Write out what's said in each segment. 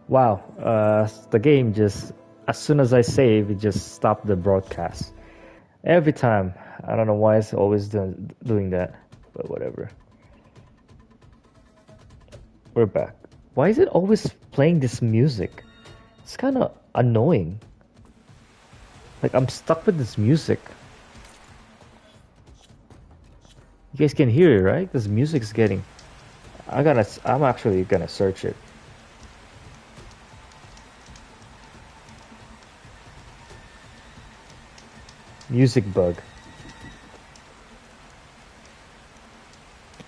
Wow, the game just, as soon as I save, it just stopped the broadcast. Every time. I don't know why it's always doing that, but whatever. We're back. Why is it always playing this music? It's kind of annoying. Like, I'm stuck with this music. You guys can hear it, right? This music's getting... I'm actually gonna search it. Music bug.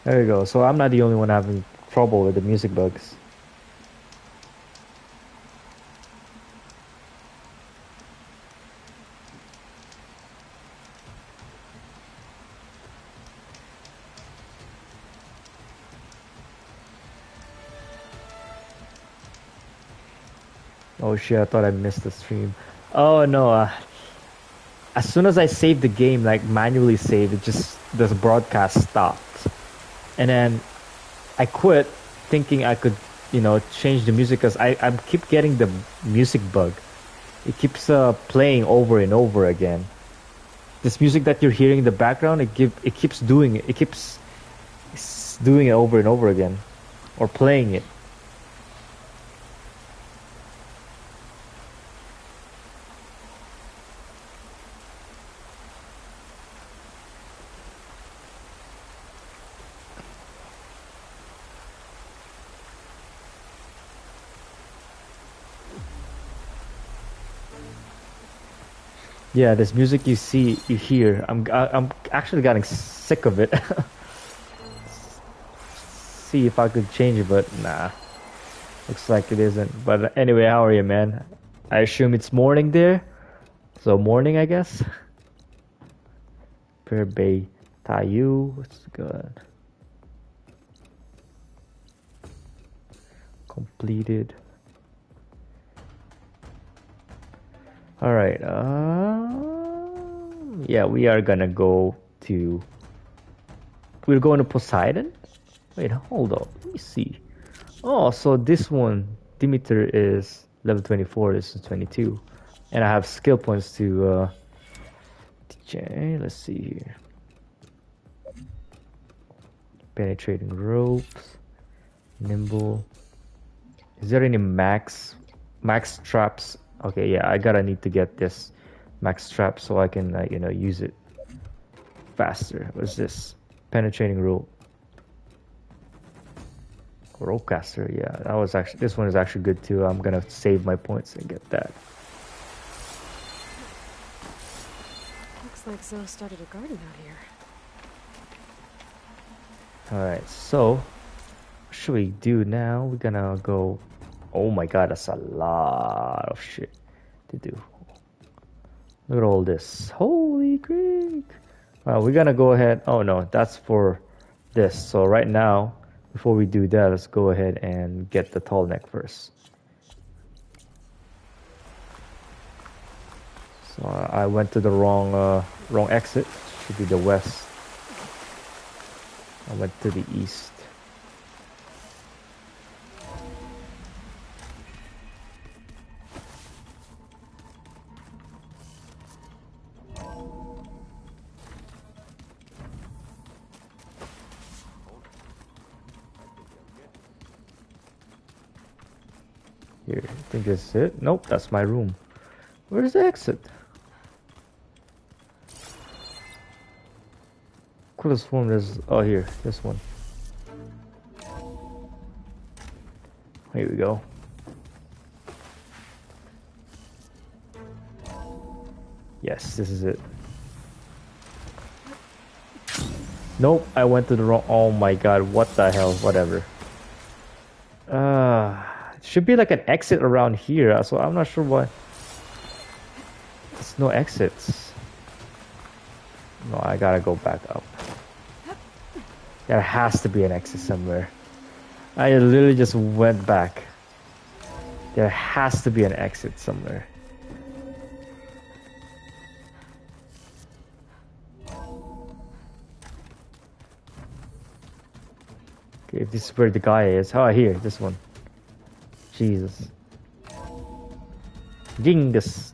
There you go. So I'm not the only one having trouble with the music bugs. Oh shit, I thought I missed the stream. Oh no, as soon as I saved the game, like manually saved, it just, the broadcast stopped. And then I quit thinking I could, change the music because I keep getting the music bug. It keeps playing over and over again. This music that you're hearing in the background, it keeps doing it. It keeps doing it over and over again, or playing it. Yeah, this music you hear. I'm actually getting sick of it. See if I could change it, but nah. Looks like it isn't. But anyway, how are you, man? I assume it's morning there. So morning, I guess. Per Bay Tayu. What's good? Completed. All right. Yeah, we are gonna go to. We're going to Poseidon. Wait, hold up. Let me see. Oh, so this one, Dimeter is level 24. This is 22, and I have skill points to. Let's see here. Penetrating ropes, nimble. Is there any max traps? Okay, yeah, I gotta need to get this max trap so I can use it faster. What's this? Penetrating rope. Ropecaster, yeah, that was actually, this one is actually good too. I'm gonna save my points and get that. Looks like Zoe started a garden out here. Alright, so what should we do now? We're gonna go. Oh my god, that's a lot of shit to do. Look at all this. Holy creek. Well, we're gonna go ahead. Oh no, that's for this. So right now, before we do that, let's go ahead and get the tall neck first. So I went to the wrong exit. Should be the west. I went to the east. Here, I think this is it. Nope, that's my room. Where's the exit? Coolest one is, oh here, this one. Here we go. Yes, this is it. Nope, I went to the wrong. Oh my god, what the hell? Whatever. It should be like an exit around here, so I'm not sure why. There's no exits. No, I gotta go back up. There has to be an exit somewhere. I literally just went back. There has to be an exit somewhere. Okay, if this is where the guy is. Oh, here, this one. Jesus. Dingus.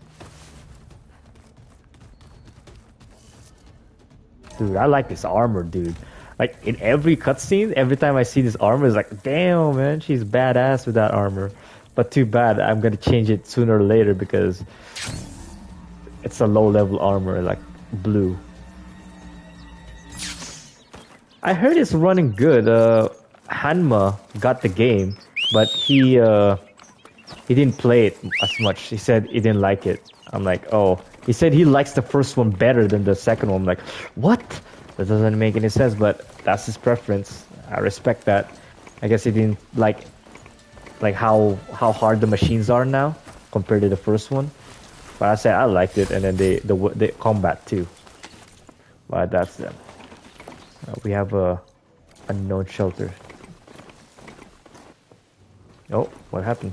Dude, I like this armor, dude. Like, in every cutscene, every time I see this armor, it's like, damn, man, she's badass with that armor. But too bad, I'm gonna change it sooner or later because it's a low-level armor, like blue. I heard it's running good. Hanma got the game, but he didn't play it as much. He said he didn't like it. I'm like, oh. He said he likes the first one better than the second one. I'm like, what? That doesn't make any sense, but that's his preference. I respect that. I guess he didn't like how hard the machines are now compared to the first one. But I said I liked it, and then the combat too. But that's them. We have a unknown shelter. Oh, what happened?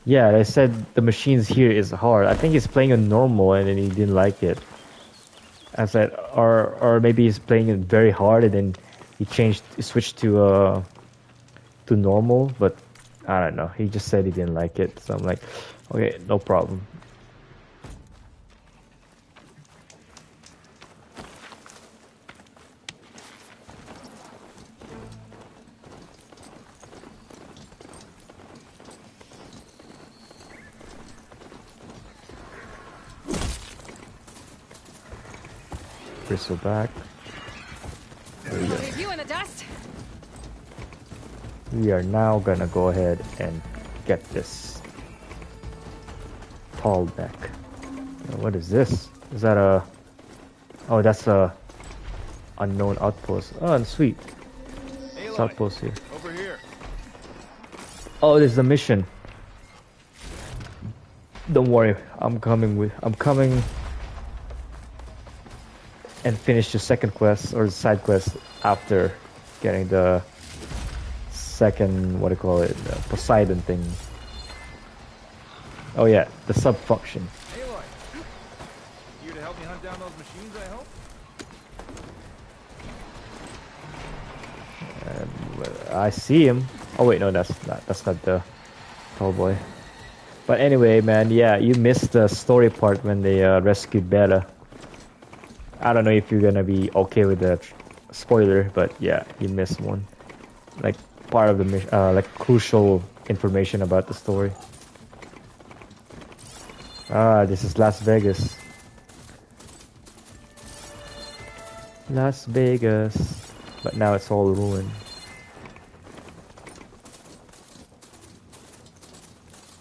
Yeah, they said the machines here is hard. I think he's playing on normal and then he didn't like it. I said, or maybe he's playing it very hard and then he switched to normal, but I don't know. He just said he didn't like it, so I'm like, okay, no problem. Bristle back. There we go. Leave you in the dust. We are now gonna go ahead and get this tall neck. What is this? Is that a... Oh, that's a unknown outpost. Oh, and sweet. It's outpost here. Over here. Oh, this is the mission. Don't worry, I'm coming and finish the second quest or the side quest after getting the second, what do you call it, Poseidon thing. Oh yeah, the sub function. Aloy, you here to help me hunt down those machines, I hope? I see him. Oh wait, no, that's not the tall boy. But anyway, man, yeah, you missed the story part when they rescued Bella. I don't know if you're gonna be okay with the spoiler, but yeah, you missed one. Like part of the mission, like crucial information about the story. Ah, this is Las Vegas. Las Vegas. But now it's all ruined.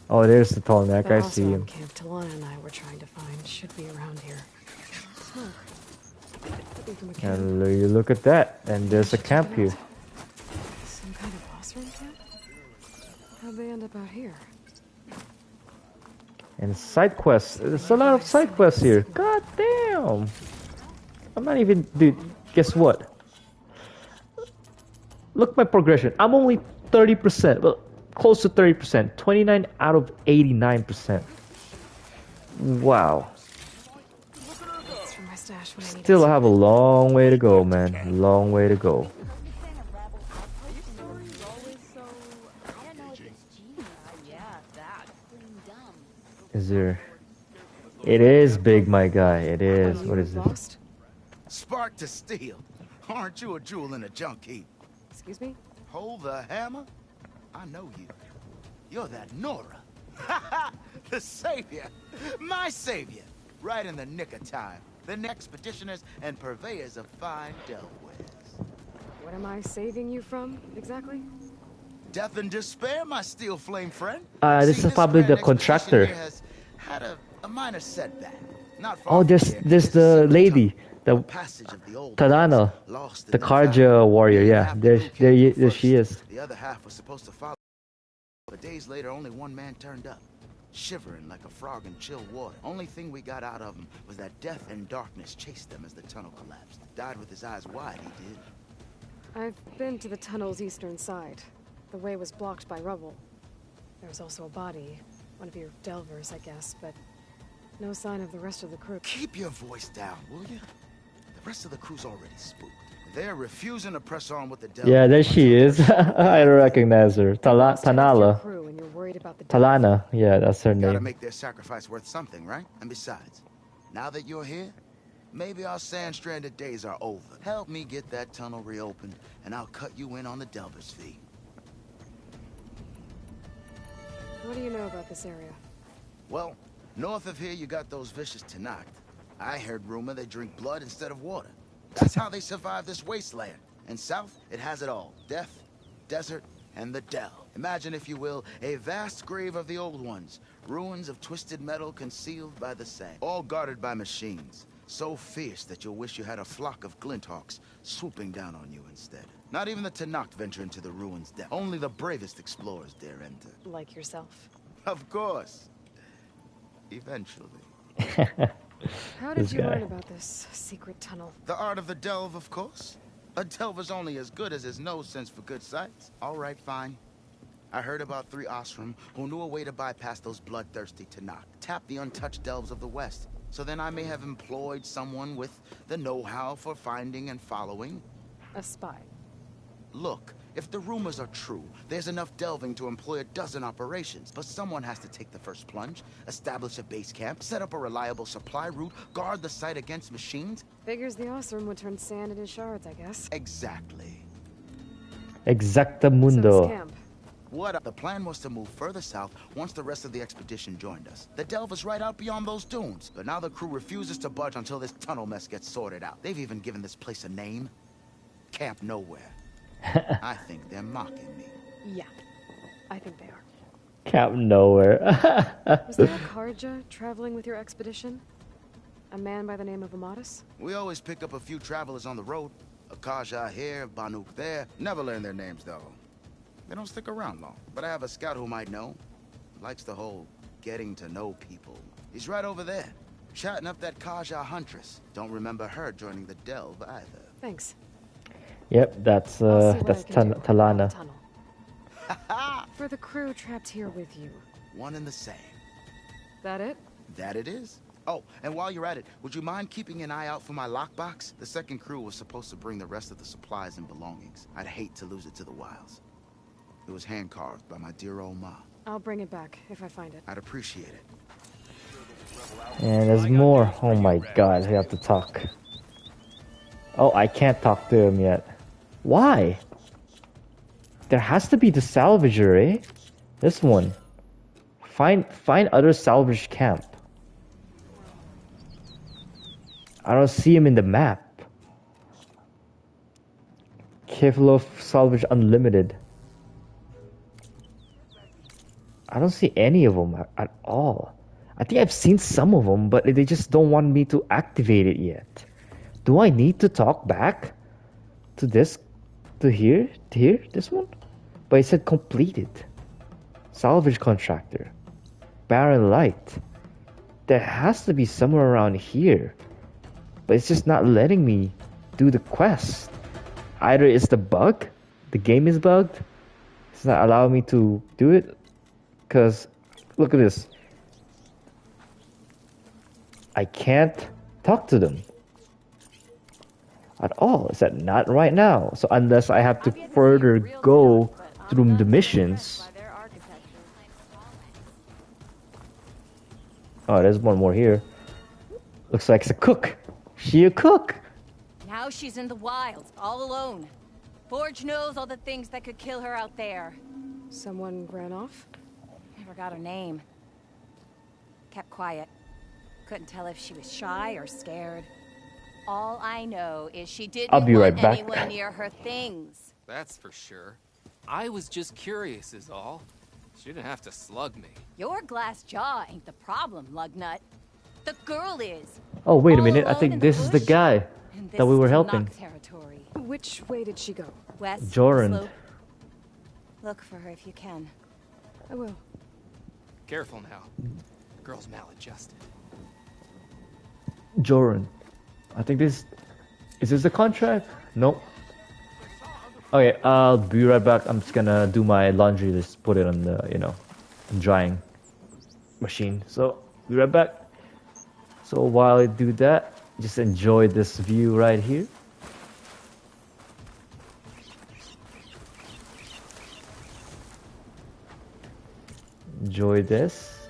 Oh, there's the tall neck. I see him. Camp Talana and I were trying to find should be around here. Smoke. And you look at that, and there's a camp here. Some kind of boss room camp? How'd they end up out here? And side quests. There's a lot of side quests here. God damn! I'm not even... Dude, guess what? Look my progression. I'm only 30%. Well, close to 30%. 29 out of 89%. Wow. Still have a long way to go, man. Long way to go. Is there... It is big, my guy. It is. What is this? Spark to steel. Aren't you a jewel in a junk heap? Excuse me? Hold the hammer? I know you. You're that Nora. The savior. My savior. Right in the nick of time. The expeditioners and purveyors of fine Delwares. What am I saving you from, exactly? Death and despair, my steel flame friend. This is probably the contractor. Has had a minor setback. Not far Oh, there's the lady, the passage of the old Tadana, lost the Karja warrior. Yeah, there she is. The other half was supposed to follow, but days later, only one man turned up, shivering like a frog in chill water. Only thing we got out of him was that death and darkness chased them as the tunnel collapsed. Died with his eyes wide, he did. I've been to the tunnel's eastern side. The way was blocked by rubble. There was also a body One of your delvers, I guess, but no sign of the rest of the crew. Keep your voice down, will you? The rest of the crew's already spooked. They're refusing to press on with the Delver. Yeah, there she is. I recognize her. Lost half your Tanala. crew and you're worried about the Talana. Yeah, that's her Gotta name. make their sacrifice worth something, right? And besides, now that you're here, maybe our sand-stranded days are over. Help me get that tunnel reopened, and I'll cut you in on the Delver's fee. What do you know about this area? Well, north of here you got those vicious Tenakth. I heard rumor they drink blood instead of water. That's how they survive this wasteland. And south, it has it all. Death, desert, and the Dell. Imagine, if you will, a vast grave of the old ones. Ruins of twisted metal concealed by the sand. All guarded by machines. So fierce that you'll wish you had a flock of glinthawks swooping down on you instead. Not even the Tenakth venture into the ruins' depth. Only the bravest explorers dare enter. Like yourself. Of course. Eventually. How did This you guy. learn about this secret tunnel? The art of the delve, of course. A delver's only as good as his nose sense for good sights. All right, fine. I heard about 3 Osram who knew a way to bypass those bloodthirsty Tenakth. Tap the untouched delves of the West. So then I may have employed someone with the know-how for finding and following. A spy. Look, if the rumors are true, there's enough delving to employ a dozen operations. But someone has to take the first plunge, establish a base camp, set up a reliable supply route, guard the site against machines. Figures the Osram would turn sand into shards, I guess. Exactly. So this Exactamundo. camp. The plan was to move further south once the rest of the expedition joined us. The delve is right out beyond those dunes, but now the crew refuses to budge until this tunnel mess gets sorted out. They've even given this place a name. Camp Nowhere. I think they're mocking me. Yeah, I think they are. Camp Nowhere. Was there a Karja traveling with your expedition? A man by the name of Amatus? We always pick up a few travelers on the road. A Kaja here, Banuk there. Never learn their names, though. They don't stick around long. But I have a scout who might know. Likes the whole getting to know people. He's right over there, chatting up that Kaja huntress. Don't remember her joining the delve either. Thanks. Yep, that's I'll see what that's I can do about the Talana. tunnel. For the crew trapped here with you. One and the same. That it? That it is. Oh, and while you're at it, would you mind keeping an eye out for my lockbox? The second crew was supposed to bring the rest of the supplies and belongings. I'd hate to lose it to the wilds. It was hand-carved by my dear old ma. I'll bring it back if I find it. I'd appreciate it. And there's more. Oh my god, I have to talk. Oh, I can't talk to him yet. Why? There has to be the salvager, eh? This one. Find other salvage camp. I don't see him in the map. Kevlar salvage unlimited. I don't see any of them at all. I think I've seen some of them, but they just don't want me to activate it yet. Do I need to talk back to this, to here, this one? But it said completed. Salvage contractor. Barren light. There has to be somewhere around here. But it's just not letting me do the quest. Either it's the bug, the game is bugged. It's not allowing me to do it. Because, look at this. I can't talk to them at all. Is that not right now? So unless I have to further go through the missions. Oh, there's one more here. Looks like it's a cook. She a cook. Now she's in the wilds, all alone. Forge knows all the things that could kill her out there. Someone ran off? Never got her name. Kept quiet. Couldn't tell if she was shy or scared. All I know is she didn't I'll be want right back. anyone near her things. That's for sure. I was just curious is all. She didn't have to slug me. Your glass jaw ain't the problem, lugnut. The girl is. Oh, wait a All minute. I alone think in this the is the bush? guy And that we this were is helping. Knock territory. Which way did she go? West Joran. slope. Look for her if you can. I will. Careful now. Girl's maladjusted. Joran. I think this... Is this the contract? Nope. Okay, I'll be right back. I'm just gonna do my laundry. Just put it on the, drying. machine. So be right back. So while I do that, just enjoy this view right here. Enjoy this.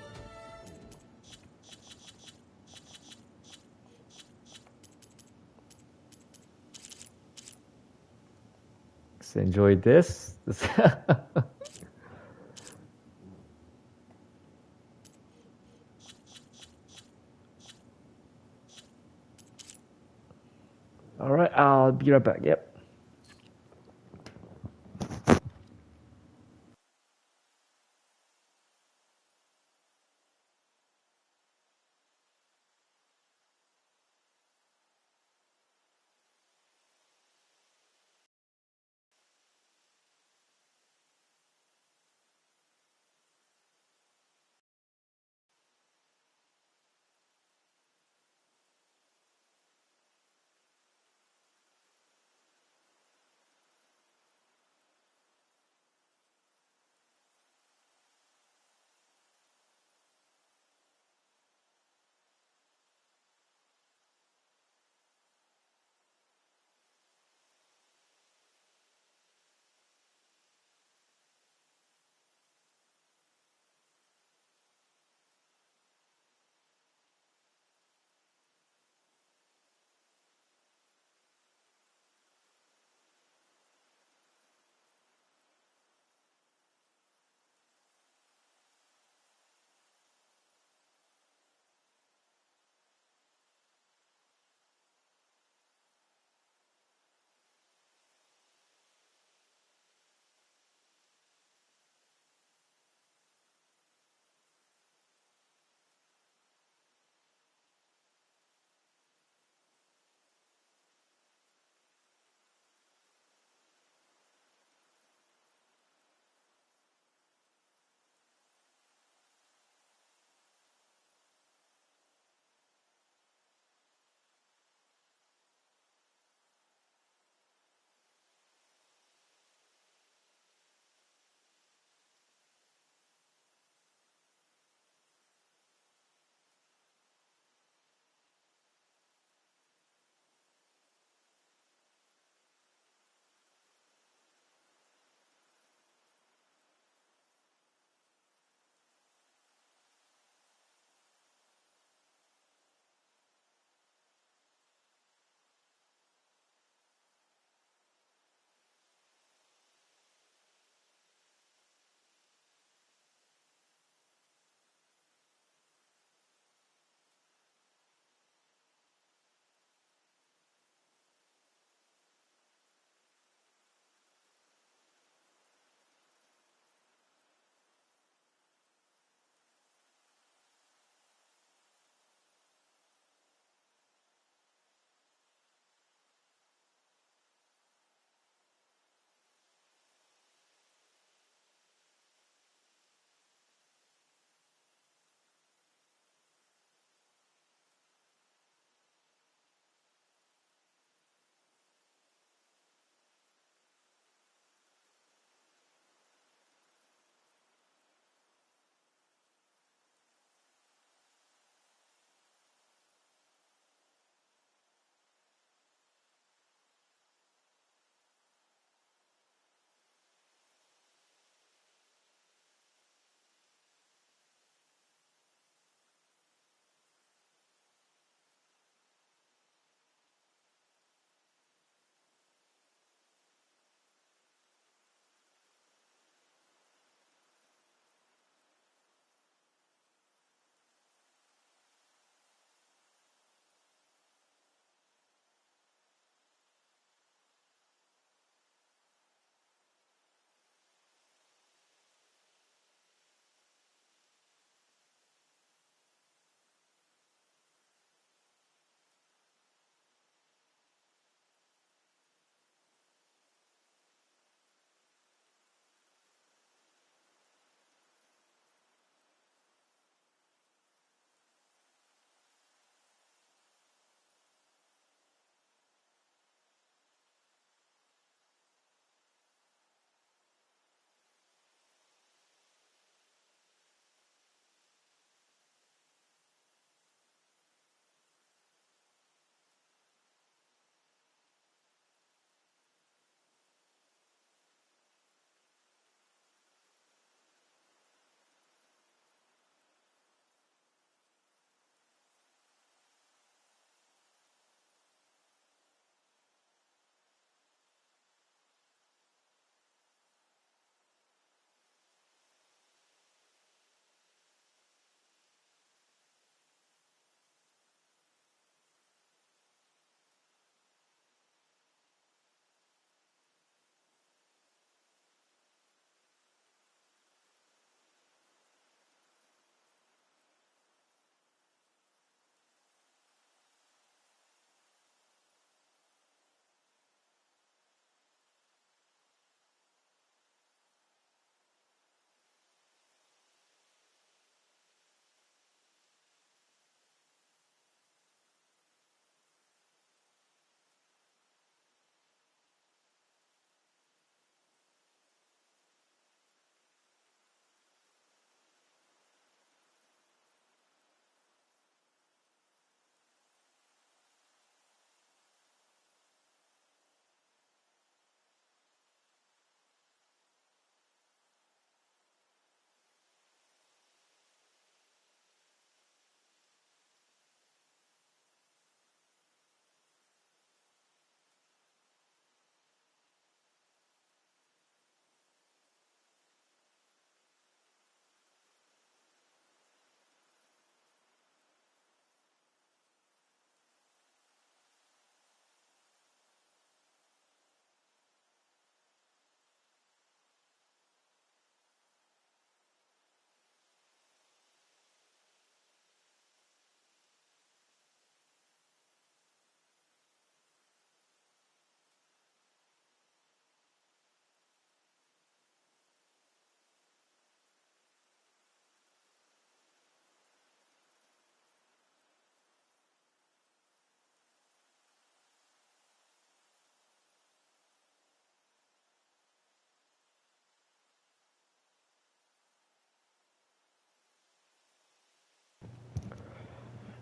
Just enjoy this. All right, I'll be right back. Yep.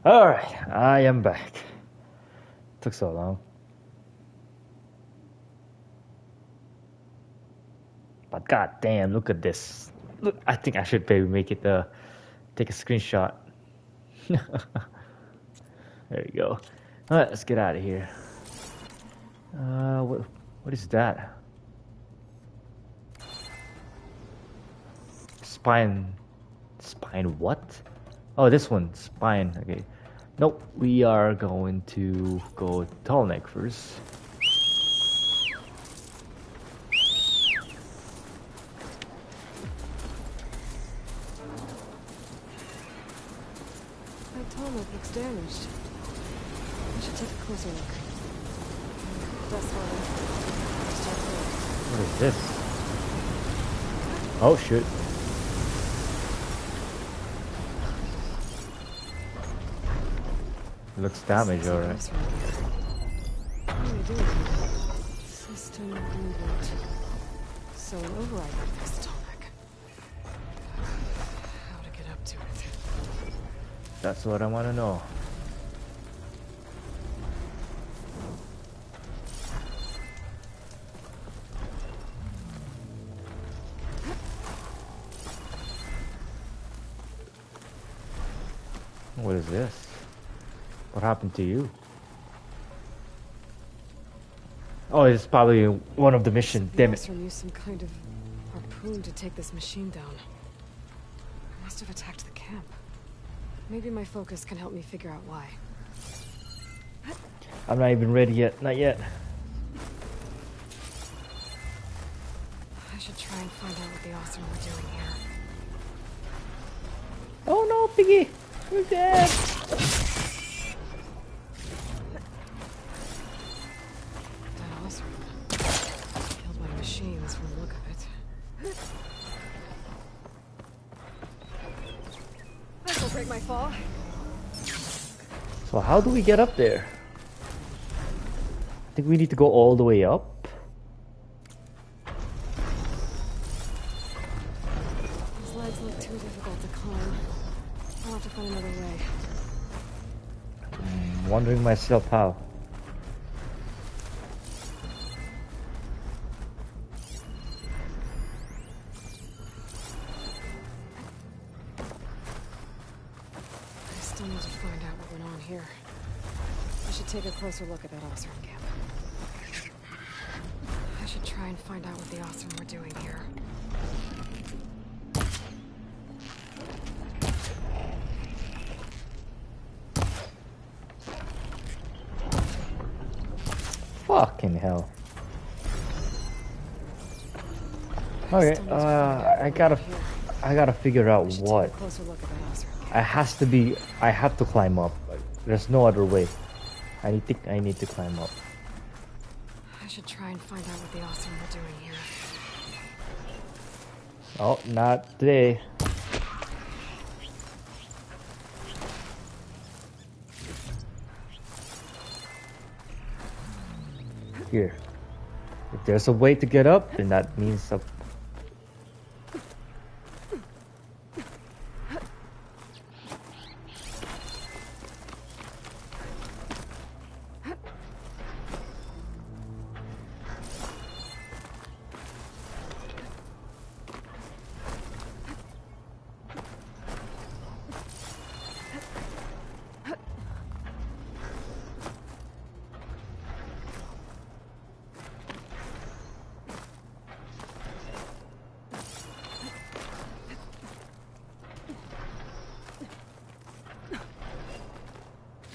Alright, I am back. Took so long. But god damn, look at this. Look, I think I should maybe make it take a screenshot. There you go. Alright, let's get out of here. What is that? Spine what? Oh, this one, spine. Okay. Nope, we are going to go tall neck first. That tunnel looks damaged. I should take a closer look. That's What is this? Oh shit. Looks damaged, alright. What are they doing here? System reboot. So an override would fix the tonic. How to get up to it? That's what I want to know. What is this? What happened to you? Oh, it's probably one of the mission. Damn it. Livestream used some kind of harpoon to take this machine down. I must have attacked the camp. Maybe my focus can help me figure out why. I'm not even ready yet. Not yet. I should try and find out what the awesome we're doing here. Oh no, Piggy! You're dead! That awesome killed by machines from the look of it. This'll break my fall. So how do we get up there? I think we need to go all the way up. These legs look too difficult to climb. I'll have to find another way. I'm wondering myself how. I still need to find out what went on here. I should take a closer look at that awesome camp. I should try and find out what the awesome we're doing here. Fucking hell. Okay, I gotta figure out I should what. take a closer look at that awesome camp. I have to climb up. There's no other way. I need to climb up. I should try and find out what the awesome we're doing here. Oh, not today. Here. If there's a way to get up, then that means up.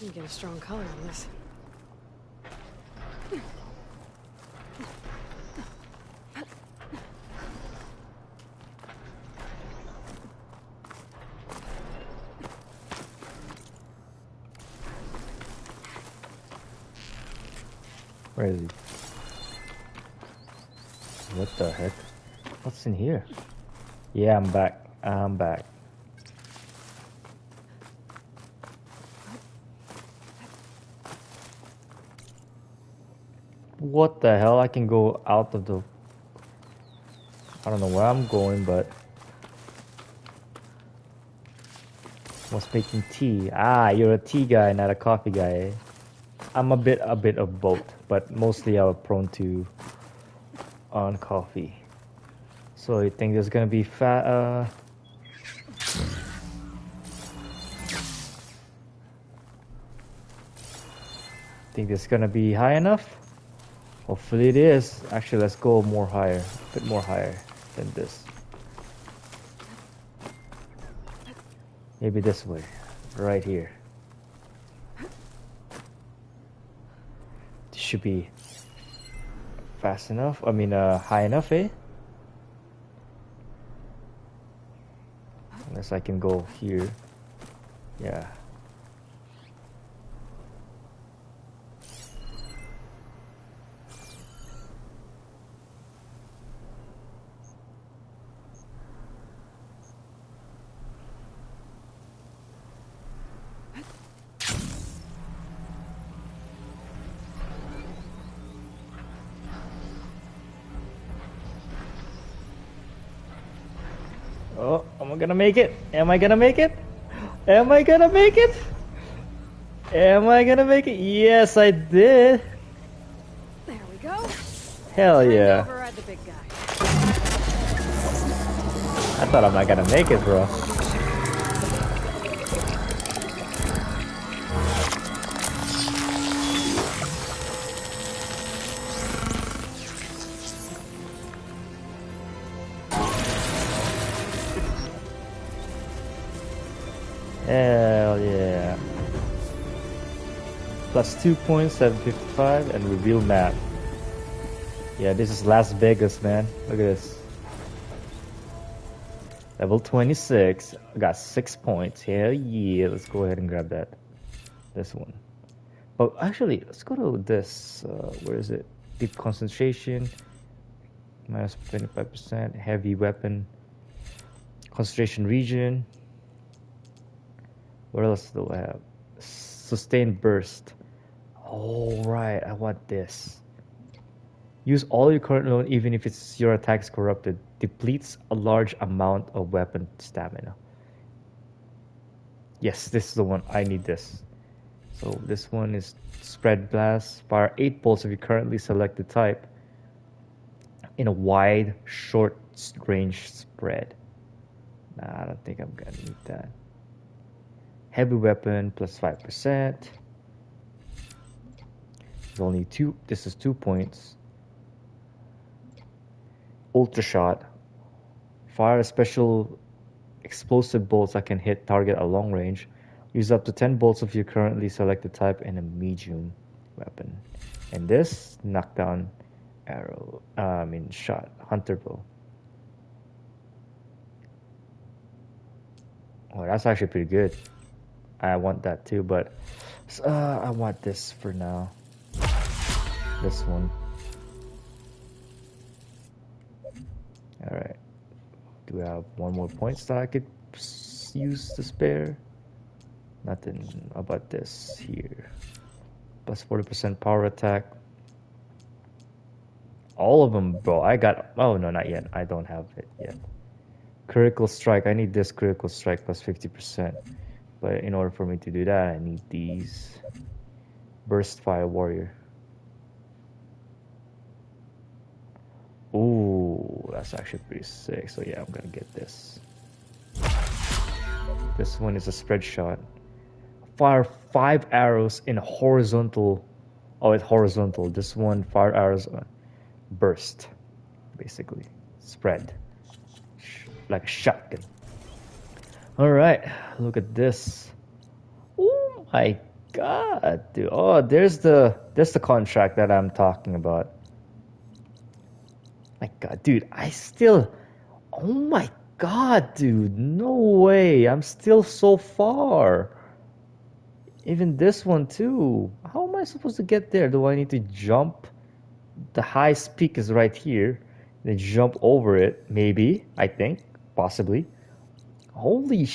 You get a strong color on this. Where is he? What the heck? What's in here? Yeah, I'm back. I'm back. What the hell? I can go out of the... I don't know where I'm going, but... Was making tea. Ah, you're a tea guy, not a coffee guy. Eh? I'm a bit of both, but mostly I'm prone to on coffee. So you think there's gonna be think this is gonna be high enough? Hopefully it is. Actually, let's go more higher, a bit more higher than this. Maybe this way, right here. This should be fast enough. I mean, high enough, eh? Unless I can go here. Yeah. Oh, am I gonna make it? Am I gonna make it? Am I gonna make it? Am I gonna make it? Yes, I did. There we go. Hell Time to yeah. override the big guy. I thought I'm not gonna make it, bro. Hell yeah. Plus 2 points, 755, and reveal map. Yeah, this is Las Vegas, man. Look at this. Level 26. I got 6 points. Hell yeah. Let's go ahead and grab that. This one. But actually, let's go to this. Where is it? Deep concentration. Minus 25%. Heavy weapon. Concentration region. What else do I have? Sustained burst. Oh, right. I want this. Use all your current loan even if your attack is corrupted. Depletes a large amount of weapon stamina. Yes, this is the one. I need this. So this one is spread blast. Fire 8 bolts of your currently selected type in a wide, short range spread. Nah, I don't think I'm gonna need that. Heavy weapon plus 5%. There's only 2. This is 2 points. Ultra shot. Fire special explosive bolts that can hit target at long range. Use up to 10 bolts of your currently selected type in a medium weapon. And this knockdown arrow. Shot. Hunter bow. Oh, that's actually pretty good. I want that too, but I want this for now. This one. Alright. Do we have one more points that I could use to spare? Nothing about this here. Plus 40% power attack. All of them, bro. I got... Oh, no, not yet. I don't have it yet. Critical strike. I need this critical strike plus 50%. But in order for me to do that, I need these. Burst Fire Warrior. Ooh, that's actually pretty sick. So yeah, I'm gonna get this. This one is a spread shot. Fire 5 arrows in horizontal. Oh, it's horizontal. This one, 5 arrows burst. Basically. Spread. Like a shotgun. Alright, look at this. Oh my god, dude. Oh, there's the contract that I'm talking about. My god, dude, oh my god, dude, no way. I'm still so far. Even this one too. How am I supposed to get there? Do I need to jump? The highest peak is right here. Then jump over it, maybe, I think, possibly. Holy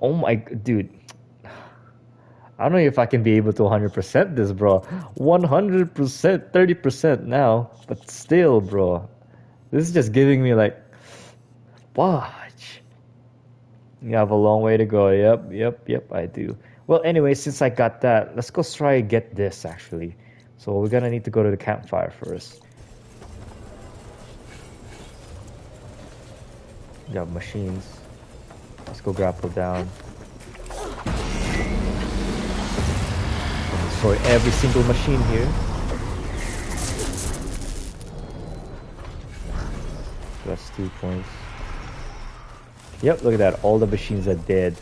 oh my, dude. I don't know if I can be able to 100% this, bro. 100%, 30% now. But still, bro. This is just giving me like... Watch. You have a long way to go. Yep, I do. Well, anyway, since I got that, let's go try and get this actually. So we're gonna need to go to the campfire first. You have machines. Let's go grapple down. Destroy every single machine here. That's 2 points. Yep, look at that. All the machines are dead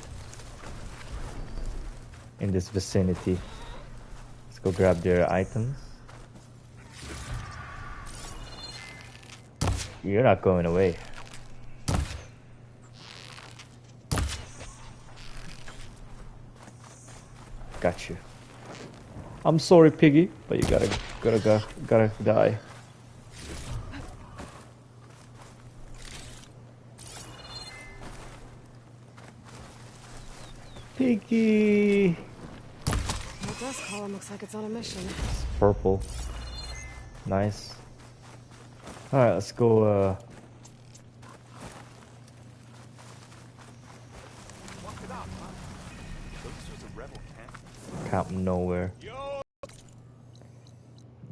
in this vicinity. Let's go grab their items. You're not going away. Got you. I'm sorry, Piggy, but you gotta die. Piggy. The dust column looks like it's on a mission. It's purple. Nice. All right, let's go. Camp nowhere.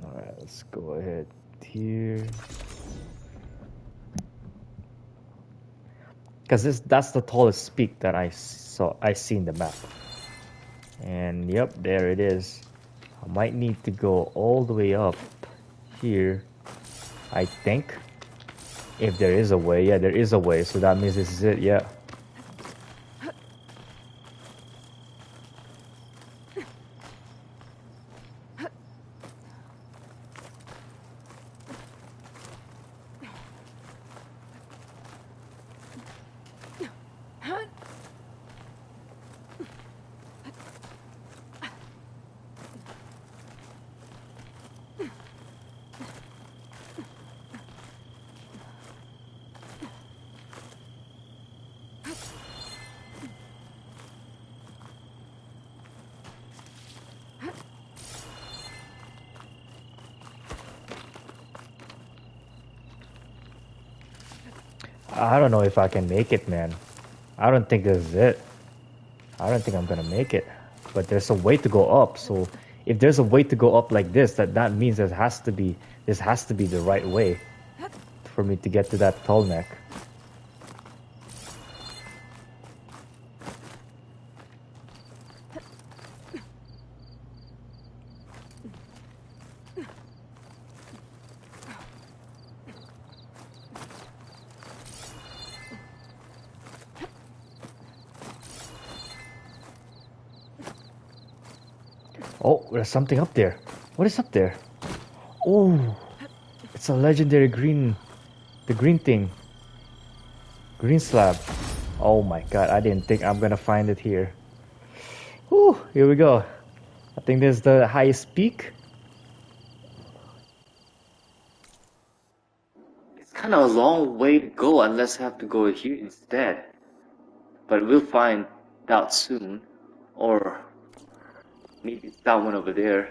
All right, let's go ahead here. Because that's the tallest peak that I see in the map. And yep, there it is. I might need to go all the way up here, I think. If there is a way. Yeah, there is a way, so that means this is it. Yeah. I don't know if I can make it, man. I don't think this is it. I don't think I'm gonna make it. But there's a way to go up, so if there's a way to go up like this, that means this has to be the right way for me to get to that tall neck. Oh, there's something up there. What is up there? Oh, it's a legendary the green thing. Green slab. Oh my god, I didn't think I'm gonna find it here. Whew, here we go. I think this is the highest peak. It's kind of a long way to go unless I have to go here instead. But we'll find out soon. Or maybe it's that one over there.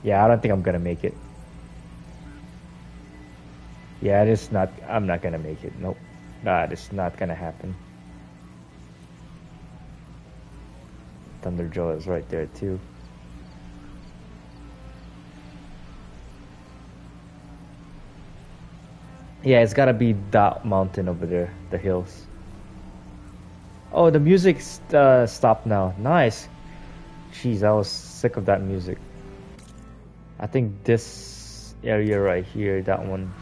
Yeah, I don't think I'm gonna make it. Yeah, I'm not gonna make it. Nope. That is not gonna happen. Thunderjaw is right there too. Yeah, it's gotta be that mountain over there, the hills. Oh, the music stopped now. Nice. Jeez, I was sick of that music. I think this area right here, that one.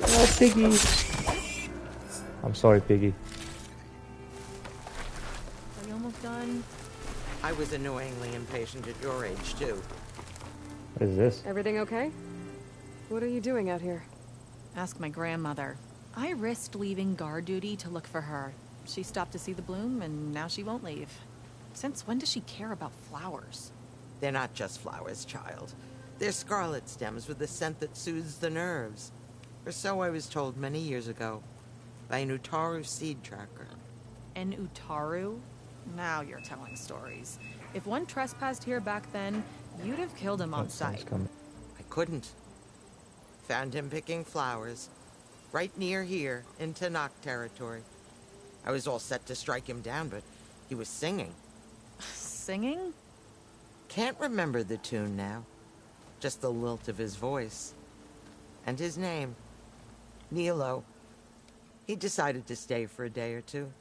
Oh, Piggy. I'm sorry, Piggy. Are you almost done? I was annoyingly impatient at your age, too. What is this? Everything okay? What are you doing out here? Ask my grandmother. I risked leaving guard duty to look for her. She stopped to see the bloom, and now she won't leave. Since when does she care about flowers? They're not just flowers, child. They're scarlet stems with a scent that soothes the nerves. Or so I was told many years ago by an Utaru seed tracker. An Utaru? Now you're telling stories. If one trespassed here back then, You'd have killed him on That sounds sight. coming. I couldn't. Found him picking flowers, right near here, in Tanakh territory. I was all set to strike him down, but he was singing. Singing? Can't remember the tune now. Just the lilt of his voice. And his name. Nilo. He decided to stay for a day or two.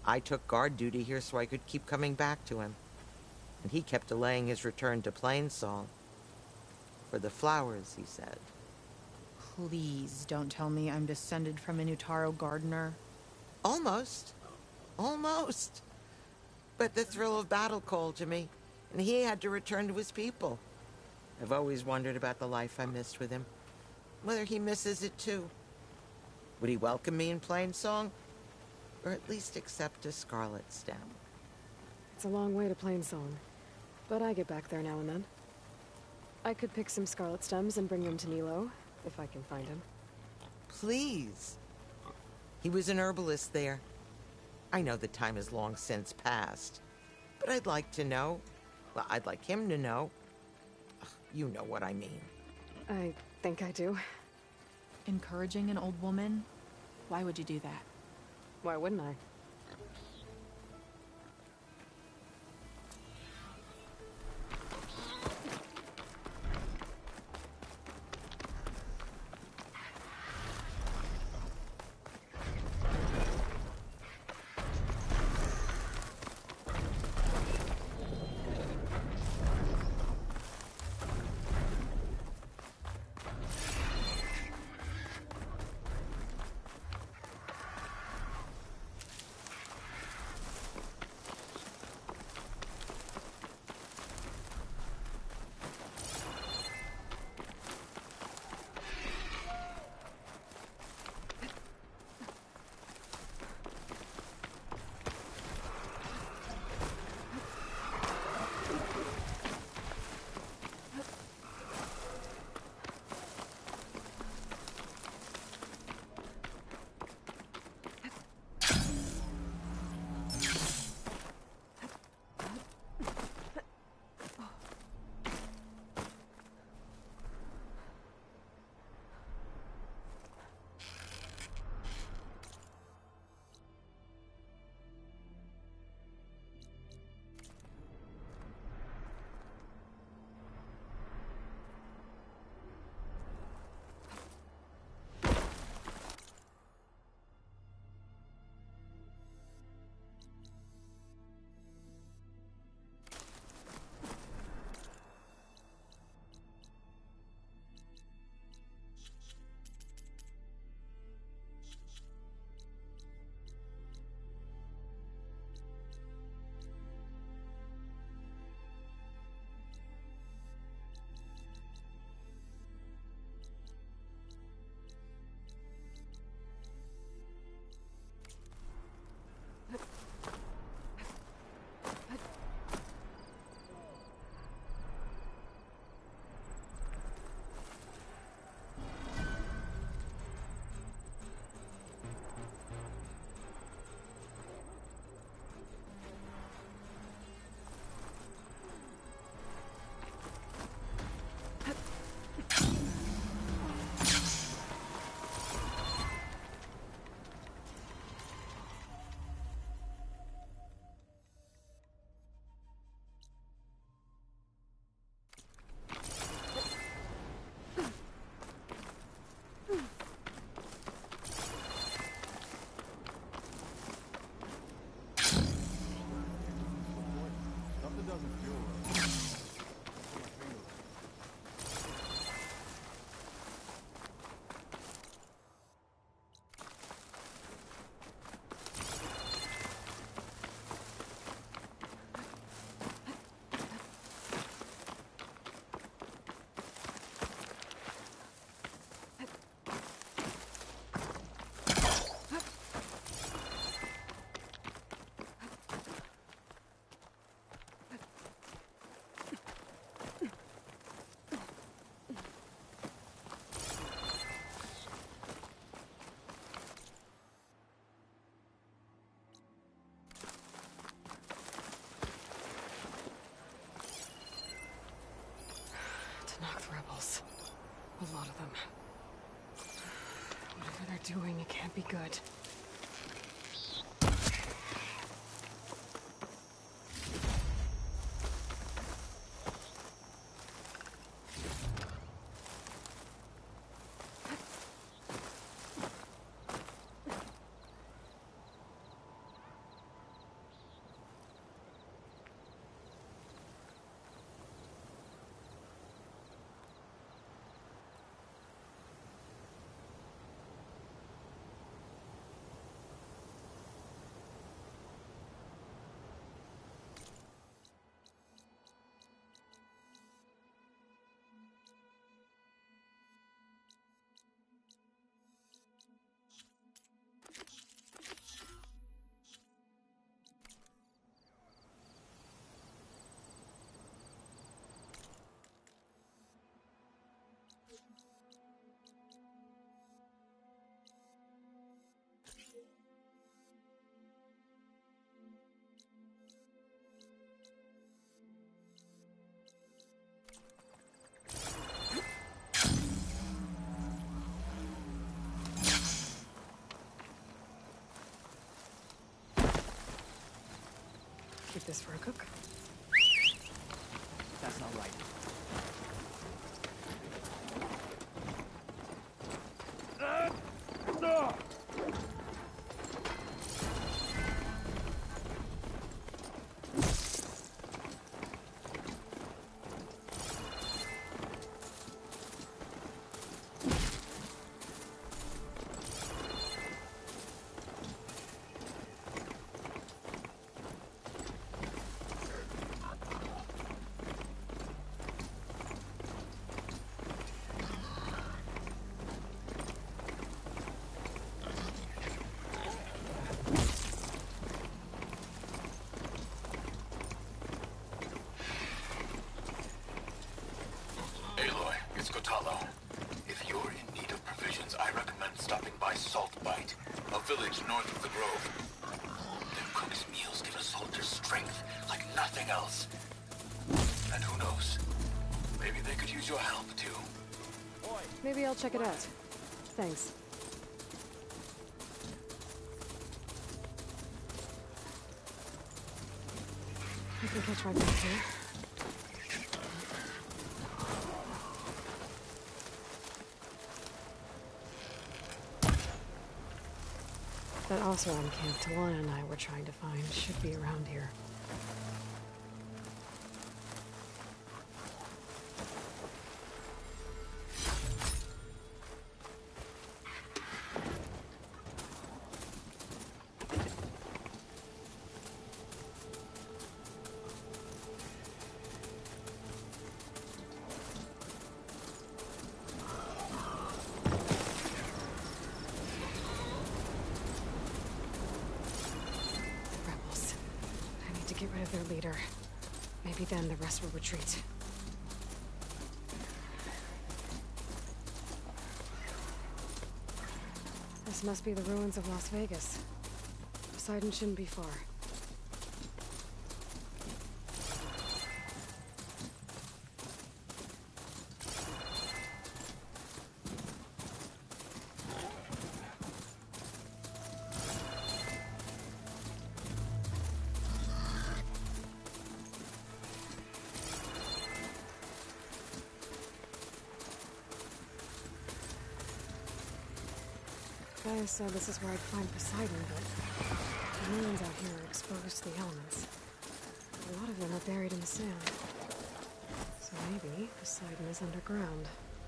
I took guard duty here so I could keep coming back to him. And he kept delaying his return to Plainsong. For the flowers, he said. Please don't tell me I'm descended from an Utaro gardener. Almost. Almost. But the thrill of battle called to me, and he had to return to his people. I've always wondered about the life I missed with him. Whether he misses it too. Would he welcome me in Plainsong? Or at least accept a scarlet stem? It's a long way to Plainsong, but I get back there now and then. I could pick some scarlet stems and bring them to Nilo, if I can find him. Please. He was an herbalist there. I know the time has long since passed, but I'd like to know. Well, I'd like him to know. Ugh, you know what I mean. I think I do. Encouraging an old woman? Why would you do that? Why wouldn't I? Knocked rebels. A lot of them. Whatever they're doing, it can't be good. Keep this for a cook. That's not right. Aloy, it's Kotalo. If you're in need of provisions, I recommend stopping by Salt Bite, a village north of the Grove. Their cook's meals give a soldier's strength like nothing else. And who knows? Maybe they could use your help, too. Maybe I'll check it out. Thanks. I can catch my breath here. That Oseram camp Talana and I were trying to find should be around here. Rebels. I need to get rid of their leader. Maybe then the rest will retreat. This must be the ruins of Las Vegas. Poseidon shouldn't be far. Gaia said this is where I'd find Poseidon, but the ruins out here are exposed to the elements. A lot of them are buried in the sand. So maybe Poseidon is underground.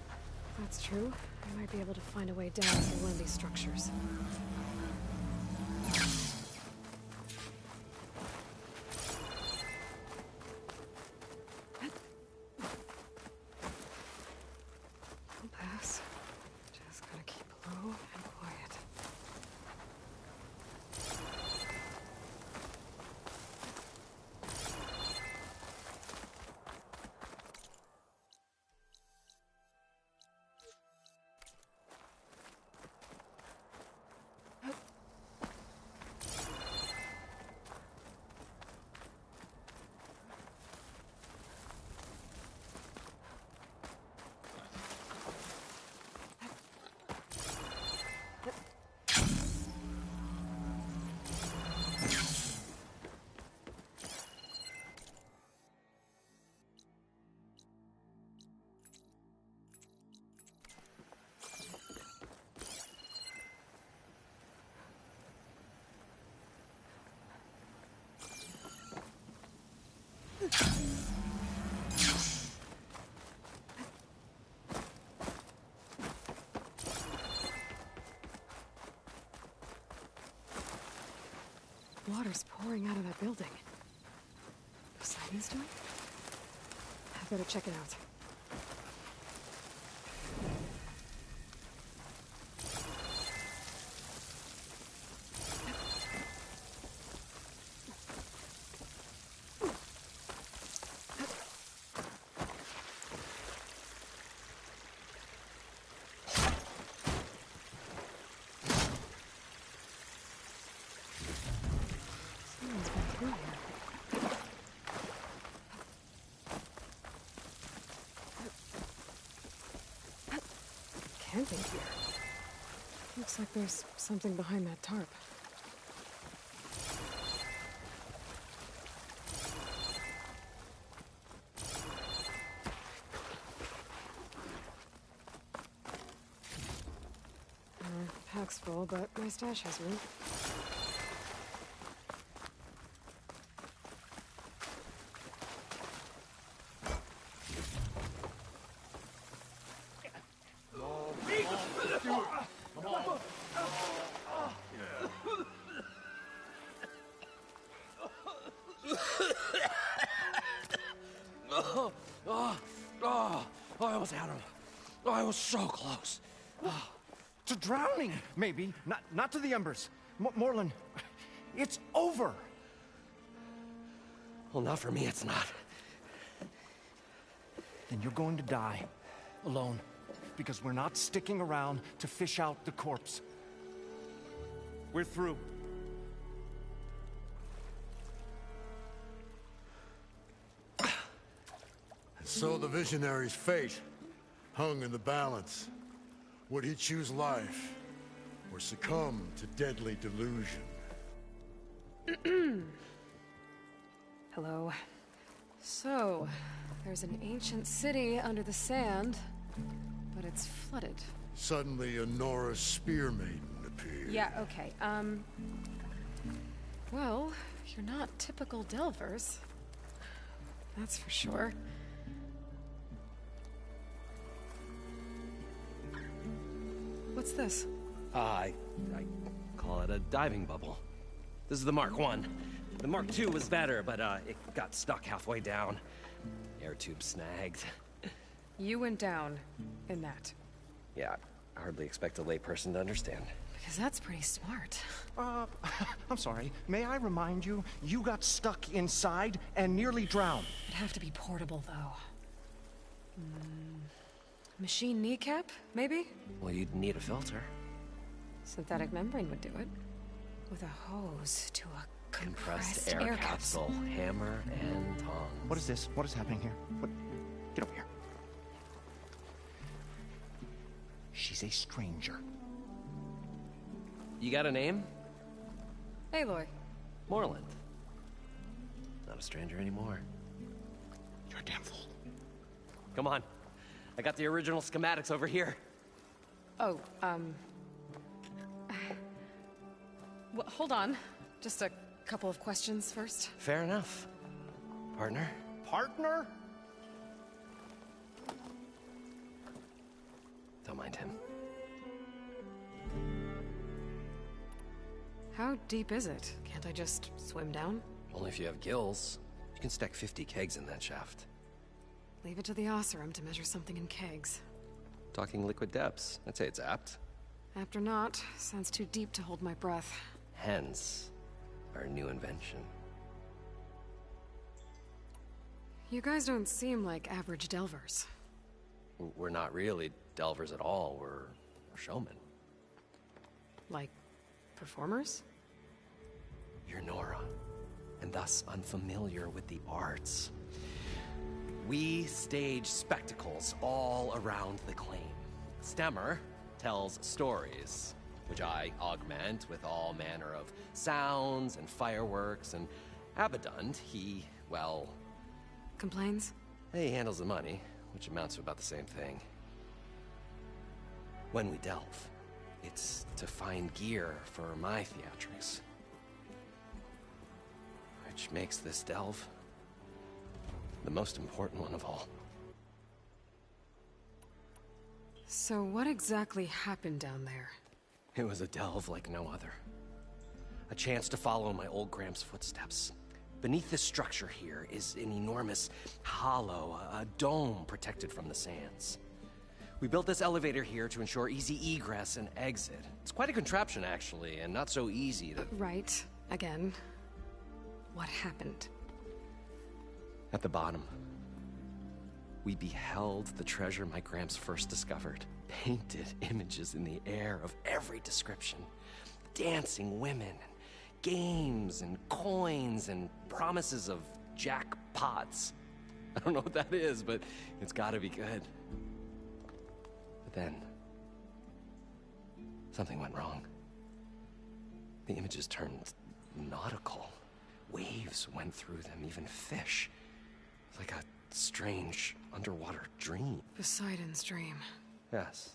If that's true, I might be able to find a way down to one of these structures. I'll pass. Just gotta keep low and quiet. pouring out of that building. Poseidon's doing? I better check it out. Someone's been through here. Camping here. Looks like there's something behind that tarp. Pack's full, but my stash has room. I almost had him. Oh, I was so close. To drowning, maybe. Not to the embers. Morlin, it's over. Well, not for me, it's not. Then you're going to die. Alone. Because we're not sticking around to fish out the corpse. We're through. So the visionary's fate hung in the balance. Would he choose life or succumb to deadly delusion? Hello. So, there's an ancient city under the sand, but it's flooded. Suddenly, a Nora spear maiden appeared. Yeah, okay. Well, you're not typical Delvers. That's for sure. What's this? I call it a diving bubble. This is the Mark 1. The Mark 2 was better, but it got stuck halfway down. Air tube snagged. You went down in that. Yeah, I hardly expect a layperson to understand. Because that's pretty smart. I'm sorry. May I remind you, you got stuck inside and nearly drowned. It'd have to be portable, though. Machine kneecap, maybe? Well, you'd need a filter. Synthetic membrane would do it. With a hose to a compressed air capsule. Hammer and tongs. What is this? What is happening here? What? Get over here. She's a stranger. You got a name? Aloy. Moreland. Not a stranger anymore. You're a damn fool. Come on. I got the original schematics over here. Oh, well, hold on. Just a couple of questions first. Fair enough. Partner? Partner? Don't mind him. How deep is it? Can't I just swim down? Only if you have gills. You can stack 50 kegs in that shaft. Leave it to the Oseram to measure something in kegs. Talking liquid depths. I'd say it's apt. After not, sounds too deep to hold my breath. Hence, our new invention. You guys don't seem like average Delvers. We're not really delvers at all. We're showmen. Like, performers? You're Nora, and thus unfamiliar with the arts. We stage spectacles all around the claim. Stemmer tells stories, which I augment with all manner of sounds and fireworks, and Abaddon, he, well... Complains? He handles the money, which amounts to about the same thing. When we delve, it's to find gear for my theatrics. Which makes this delve the most important one of all. So what exactly happened down there? It was a delve like no other. A chance to follow my old Gram's footsteps. Beneath this structure here is an enormous hollow, a dome protected from the sands. We built this elevator here to ensure easy egress and exit. It's quite a contraption, actually, and not so easy to... Right. Again. What happened? At the bottom, we beheld the treasure my Gramps first discovered. Painted images in the air of every description. Dancing women, games and coins and promises of jackpots. I don't know what that is, but it's gotta be good. But then, something went wrong. The images turned nautical. Waves went through them, even fish. Like a strange underwater dream. Poseidon's dream. Yes.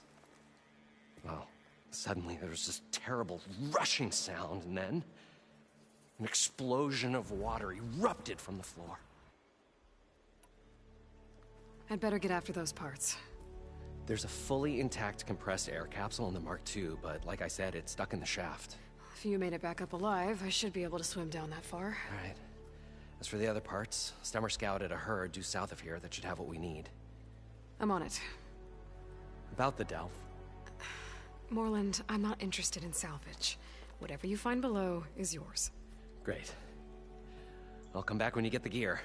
Well, suddenly there was this terrible rushing sound, and then an explosion of water erupted from the floor. I'd better get after those parts. There's a fully intact compressed air capsule in the Mark II, but like I said, it's stuck in the shaft. If you made it back up alive, I should be able to swim down that far. All right. As for the other parts, Stemmer scouted a herd due south of here that should have what we need. I'm on it. About the Delph. Moreland, I'm not interested in salvage. Whatever you find below is yours. Great. I'll come back when you get the gear.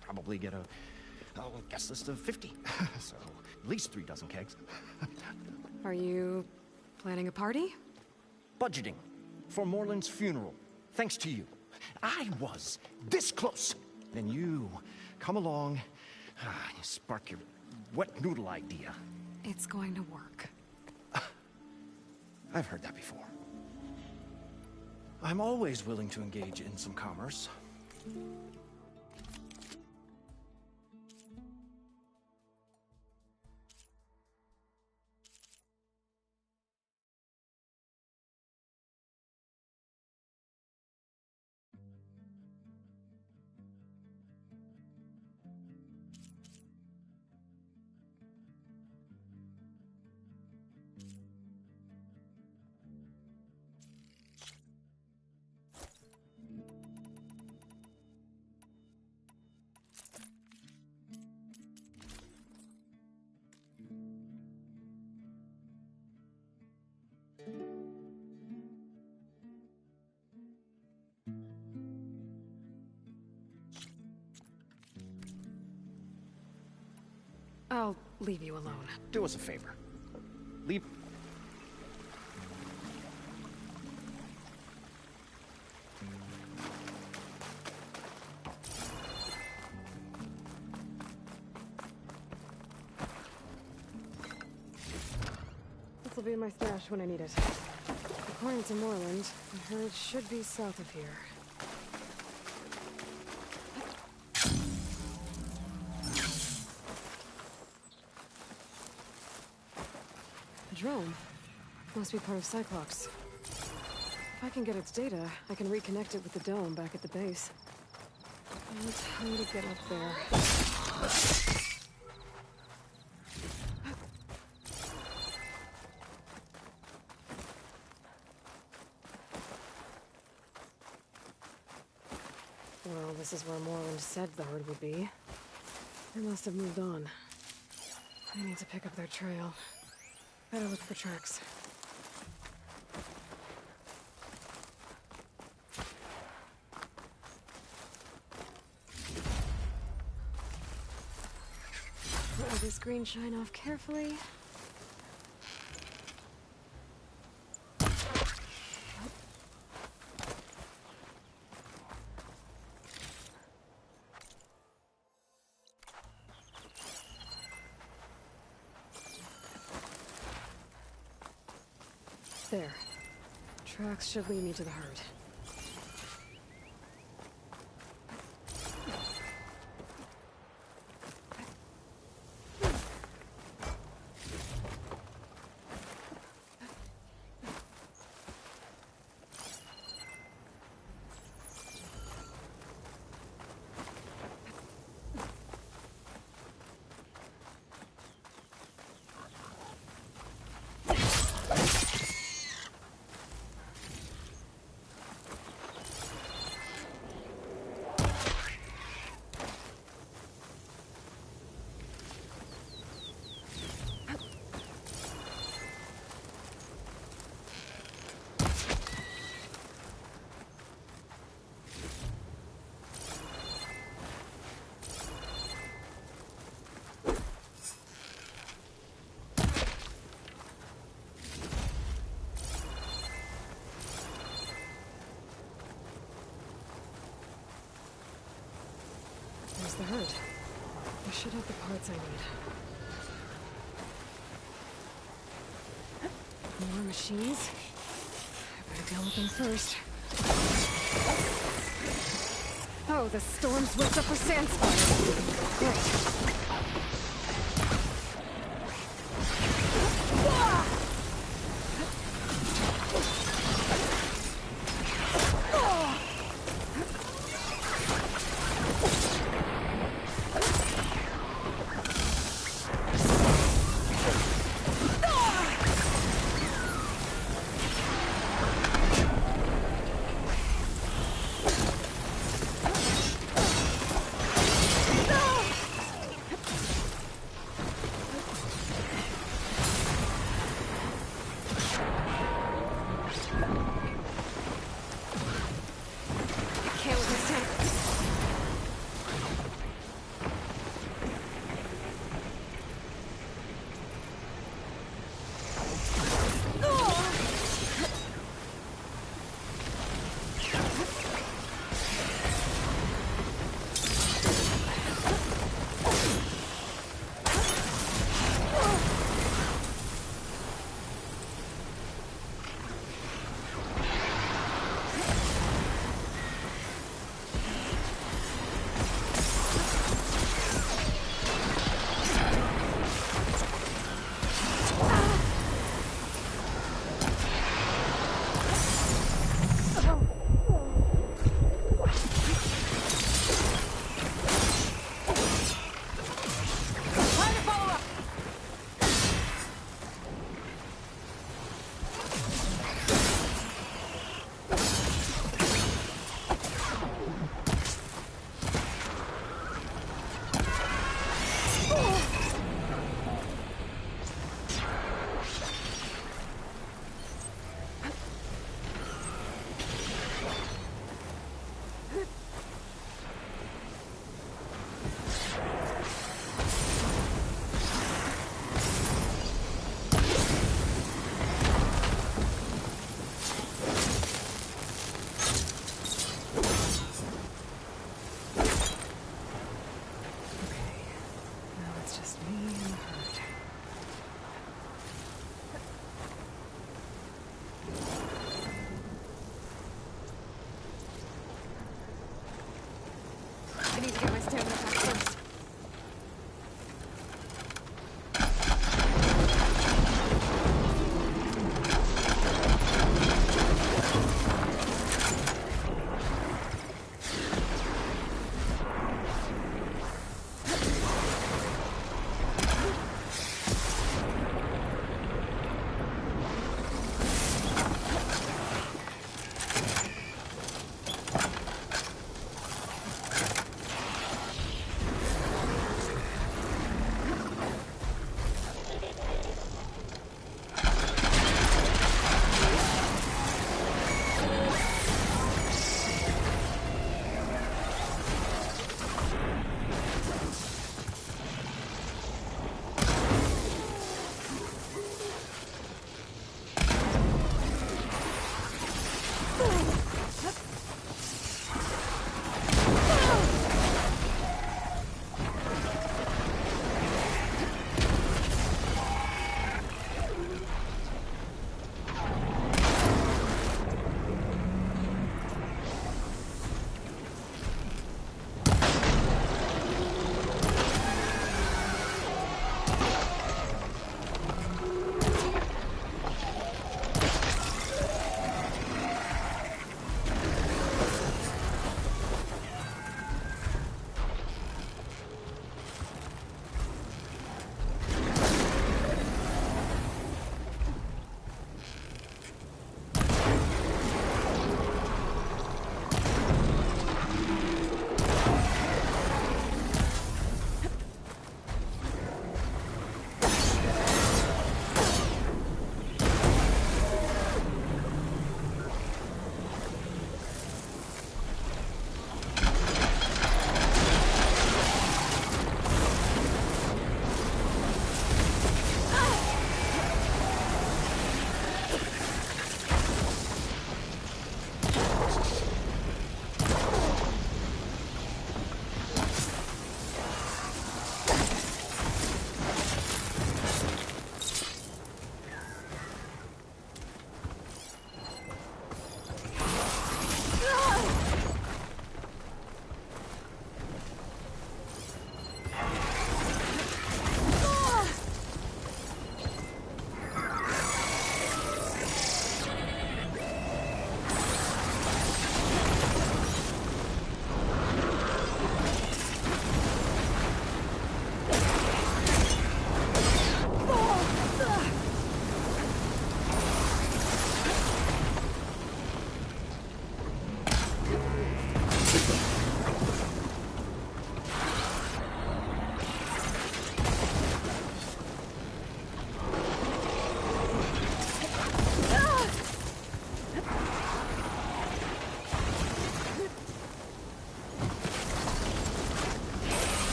Probably get a guest list of 50. So, at least 3 dozen kegs. Are you planning a party? Budgeting for Moreland's funeral. Thanks to you. I was this close. Then you come along, you spark your wet noodle idea. It's going to work. I've heard that before. I'm always willing to engage in some commerce. I'll leave you alone. Do us a favor. Leave... This'll be in my stash when I need it. According to Moreland, the herd should be south of here. A drone? Must be part of Cyclops. If I can get its data, I can reconnect it with the dome back at the base. Let's how to get up there. Well, this is where Moreland said the herd would be. They must have moved on. I need to pick up their trail. Better look for tracks. Let this green shine off carefully. There. Tracks should lead me to the herd. There's the herd. I should have the parts I need. More machines. I better deal with them first. Oh, the storm's whipped up for Sandspire. Great.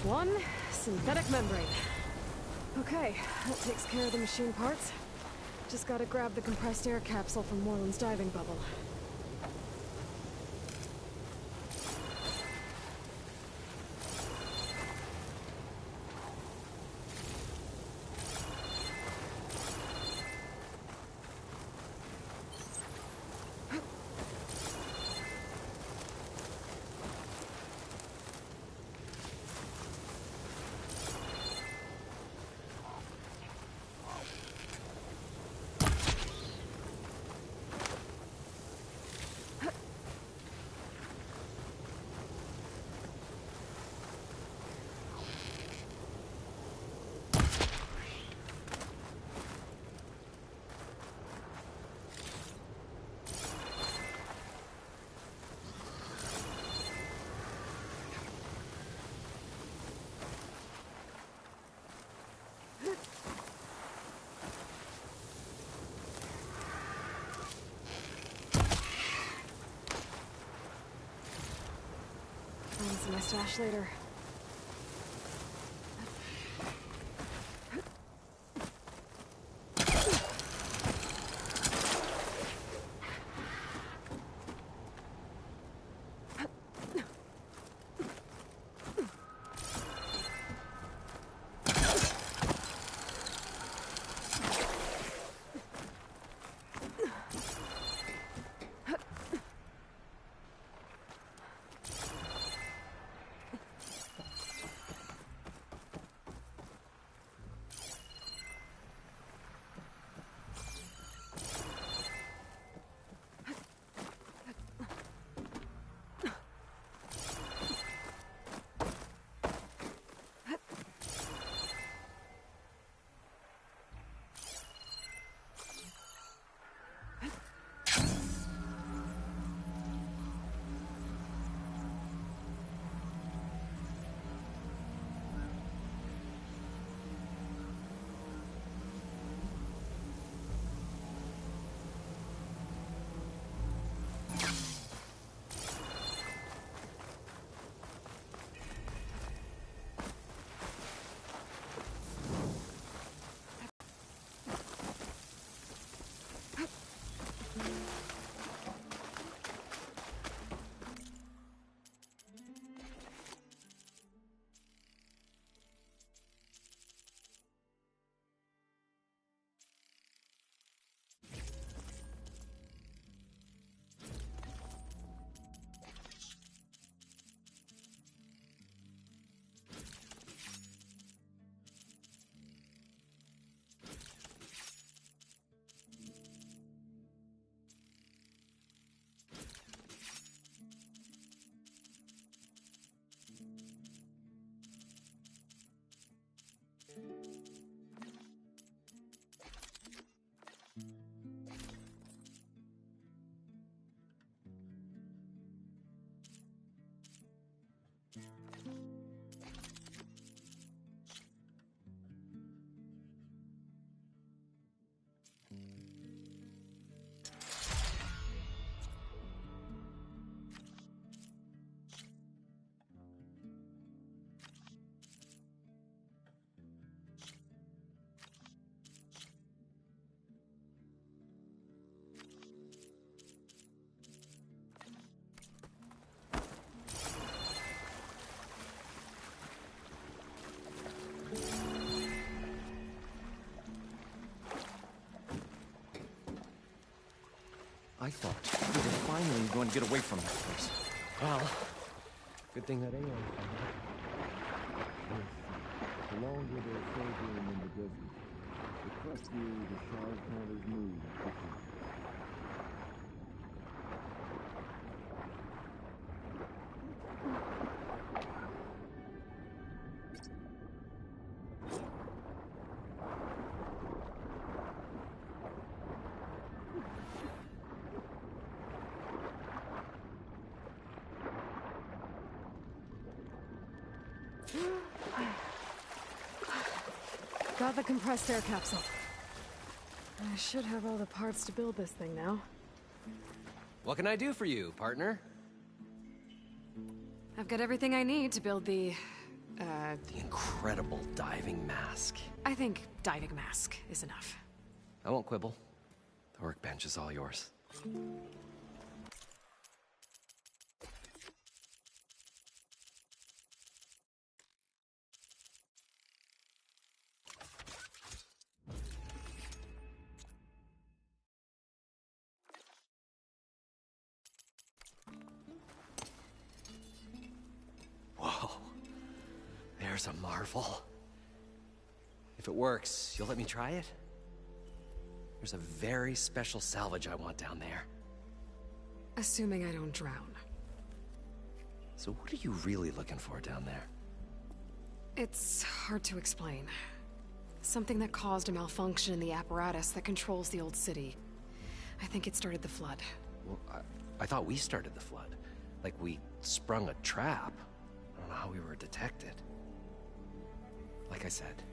One synthetic membrane. Okay, that takes care of the machine parts. Just gotta grab the compressed air capsule from Moreland's diving bubble. Find some my stash later. I thought we were finally going to get away from that place. Well, good thing that AI found it. The longer they're sojourning in the desert, the crustier the Shard Counters move quickly. Got the compressed air capsule. I should have all the parts to build this thing now. What can I do for you, partner? I've got everything I need to build the, The incredible diving mask. I think diving mask is enough. I won't quibble. The workbench is all yours. Whoa. There's a marvel. If it works, you'll let me try it? There's a very special salvage I want down there. Assuming I don't drown. So what are you really looking for down there? It's hard to explain. Something that caused a malfunction in the apparatus that controls the old city. I think it started the flood. Well, I thought we started the flood. Like we sprung a trap. I don't know how we were detected. Like I said,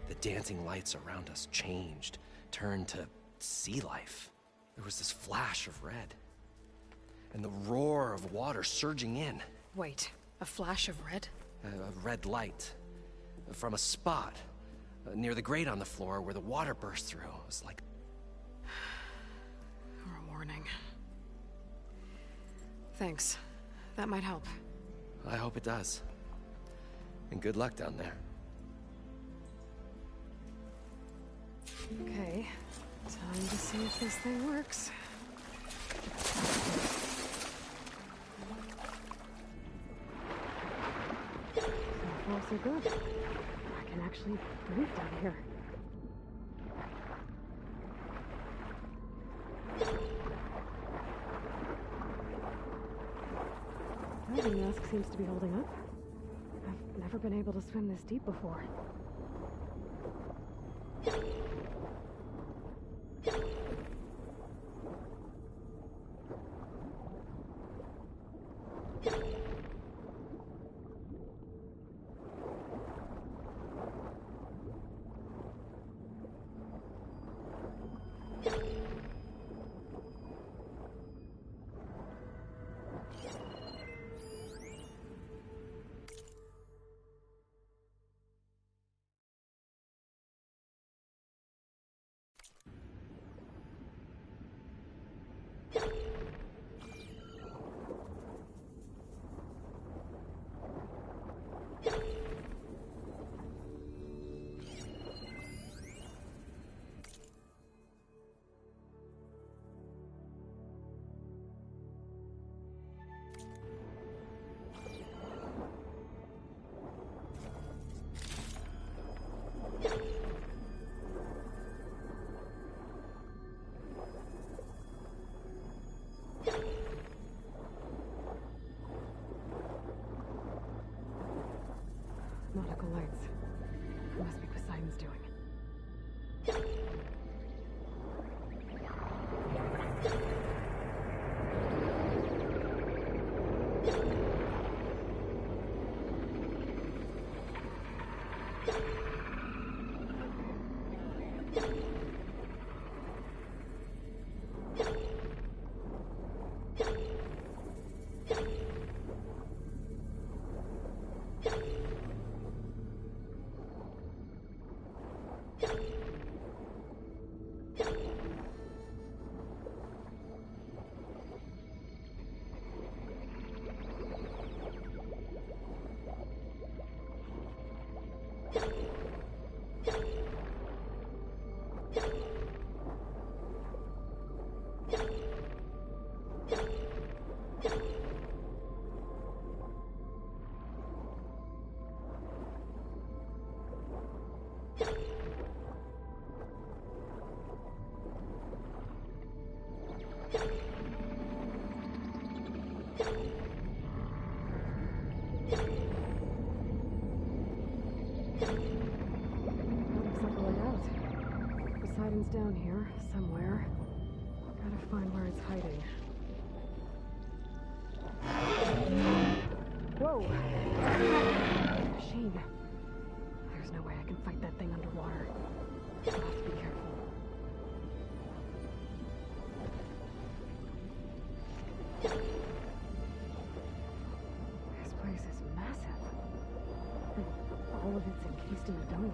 the dancing lights around us changed, turned to sea life. There was this flash of red. And the roar of water surging in. Wait, a flash of red? A red light. From a spot near the grate on the floor where the water burst through. It was like... Or a warning. Thanks. That might help. I hope it does. And good luck down there. Okay, time to see if this thing works. So far, so good. I can actually breathe down here. Diving mask seems to be holding up. I've never been able to swim this deep before. Nautical lights. It must be Poseidon's doing. Poseidon's down here, somewhere. Gotta find where it's hiding. Whoa! Machine. There's no way I can fight that thing underwater. I'll have to be careful. This place is massive. all of it's encased in a dome.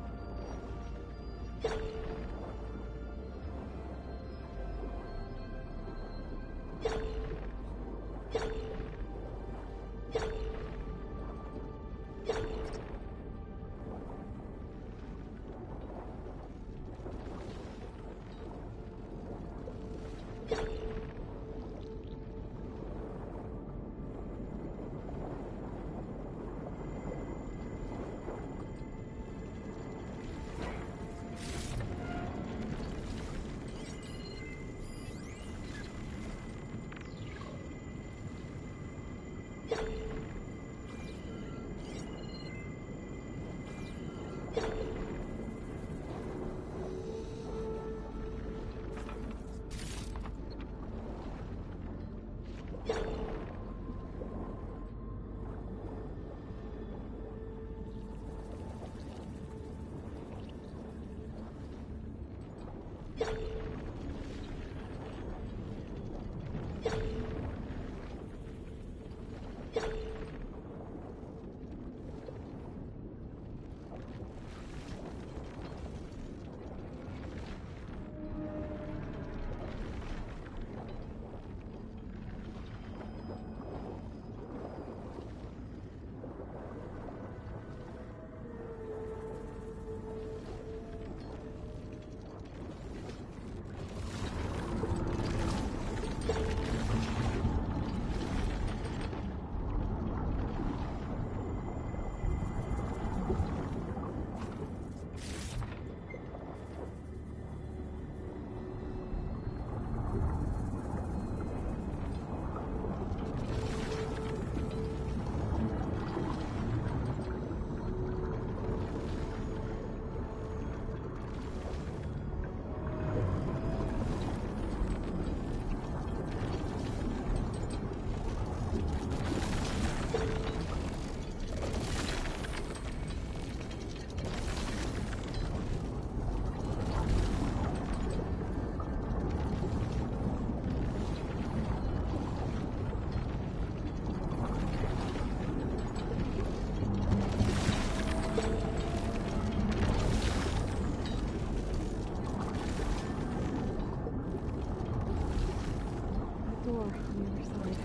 Door on the other side.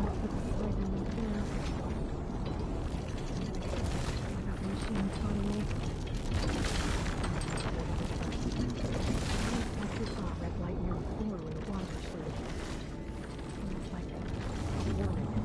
Let's put the slide in right there. Got the machine finally. Like we saw a red light near the floor when the water surged. Almost like a warning.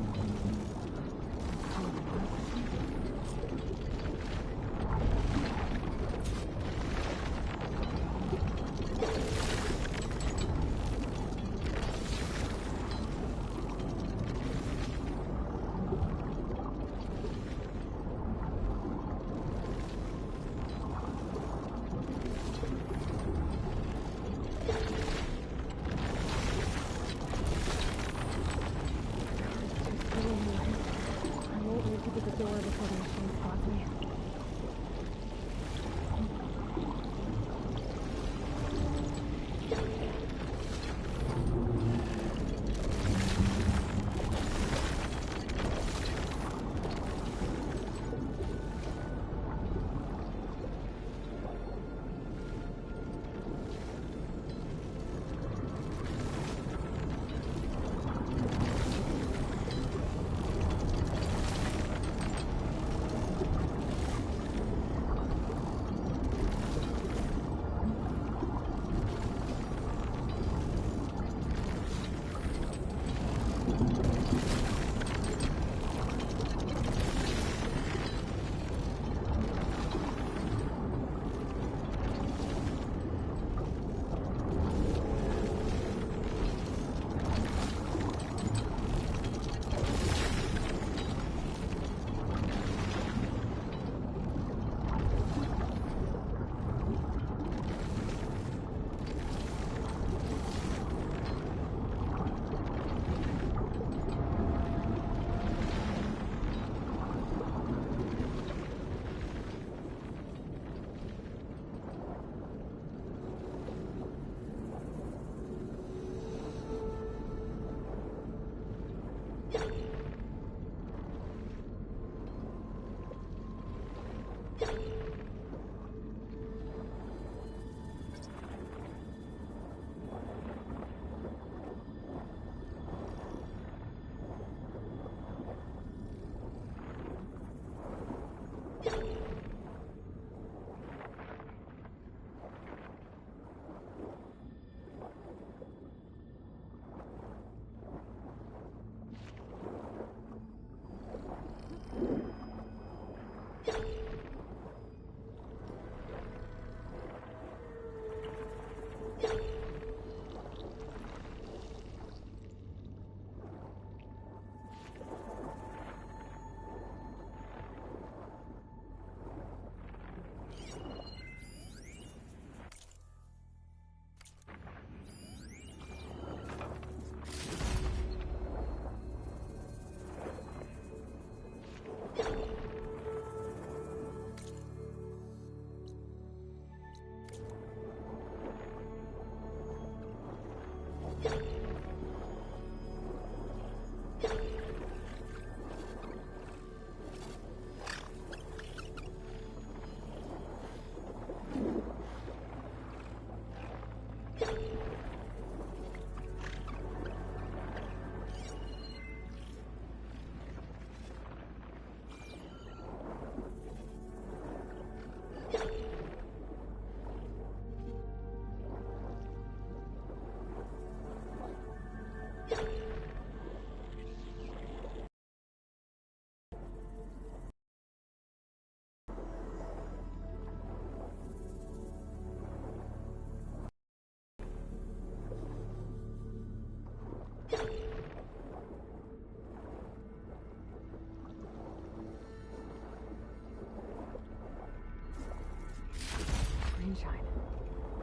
Greenshine.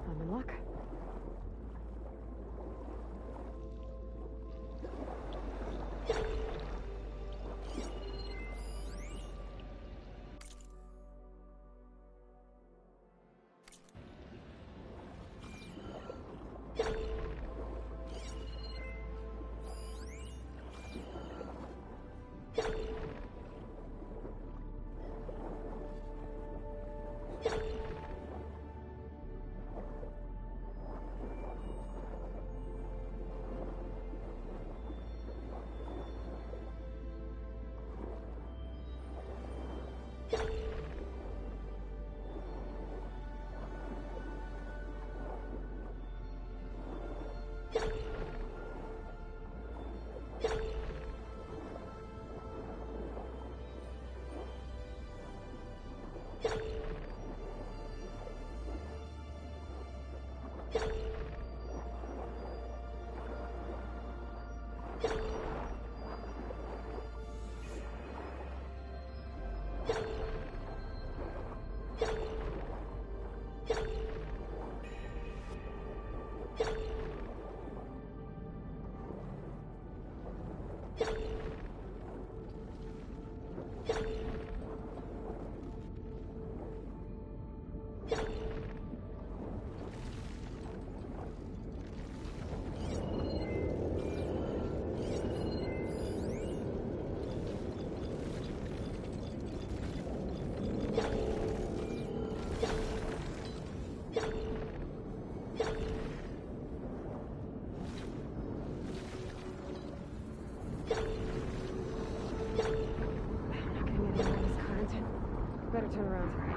I'm in luck. Better turn around.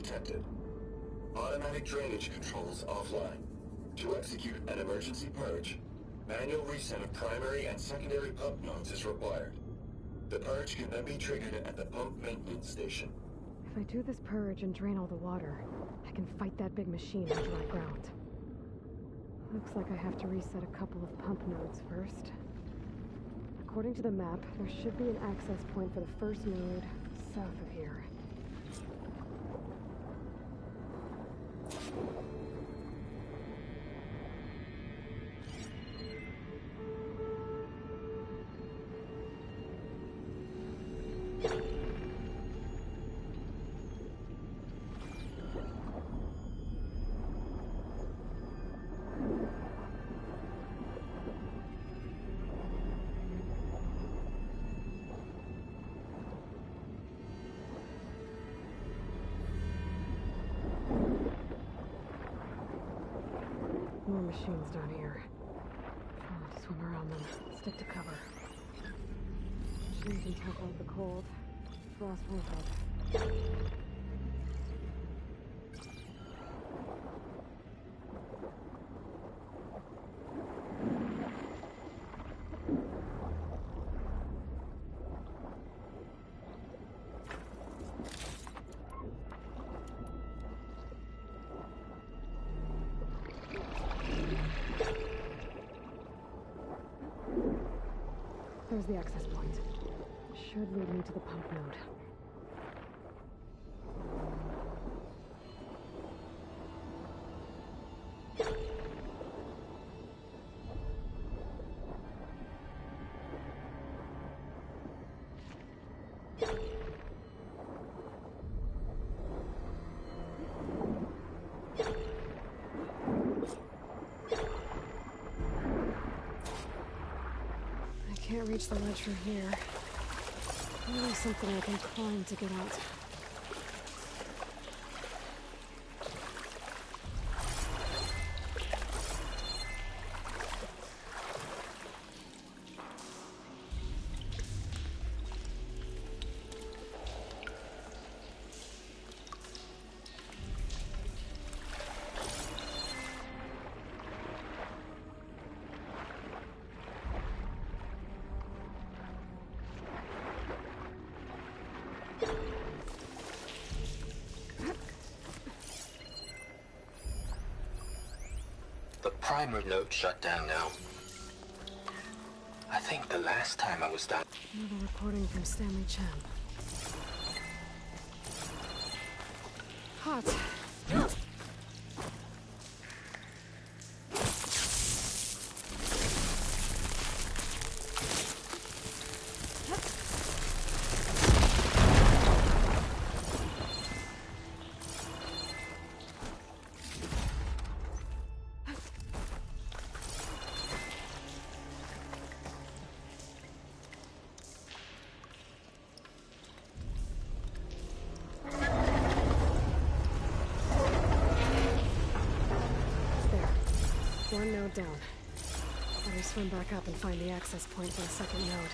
detected. Automatic drainage controls offline. To execute an emergency purge, manual reset of primary and secondary pump nodes is required. The purge can then be triggered at the pump maintenance station. If I do this purge and drain all the water, I can fight that big machine on dry ground. Looks like I have to reset a couple of pump nodes first. According to the map, there should be an access point for the first node south of here. More machines down here. Trying to swim around them. Stick to cover. Machines can tough out the cold. Frost won't help. There's the access point. Should lead me to the pump node. Can't reach the ledge from here. Maybe something I can climb to get out. The primer node shut down now. I think the last time I was down... Another recording from Stanley Chen. Hot. One node down. Better swim back up and find the access point for the second node.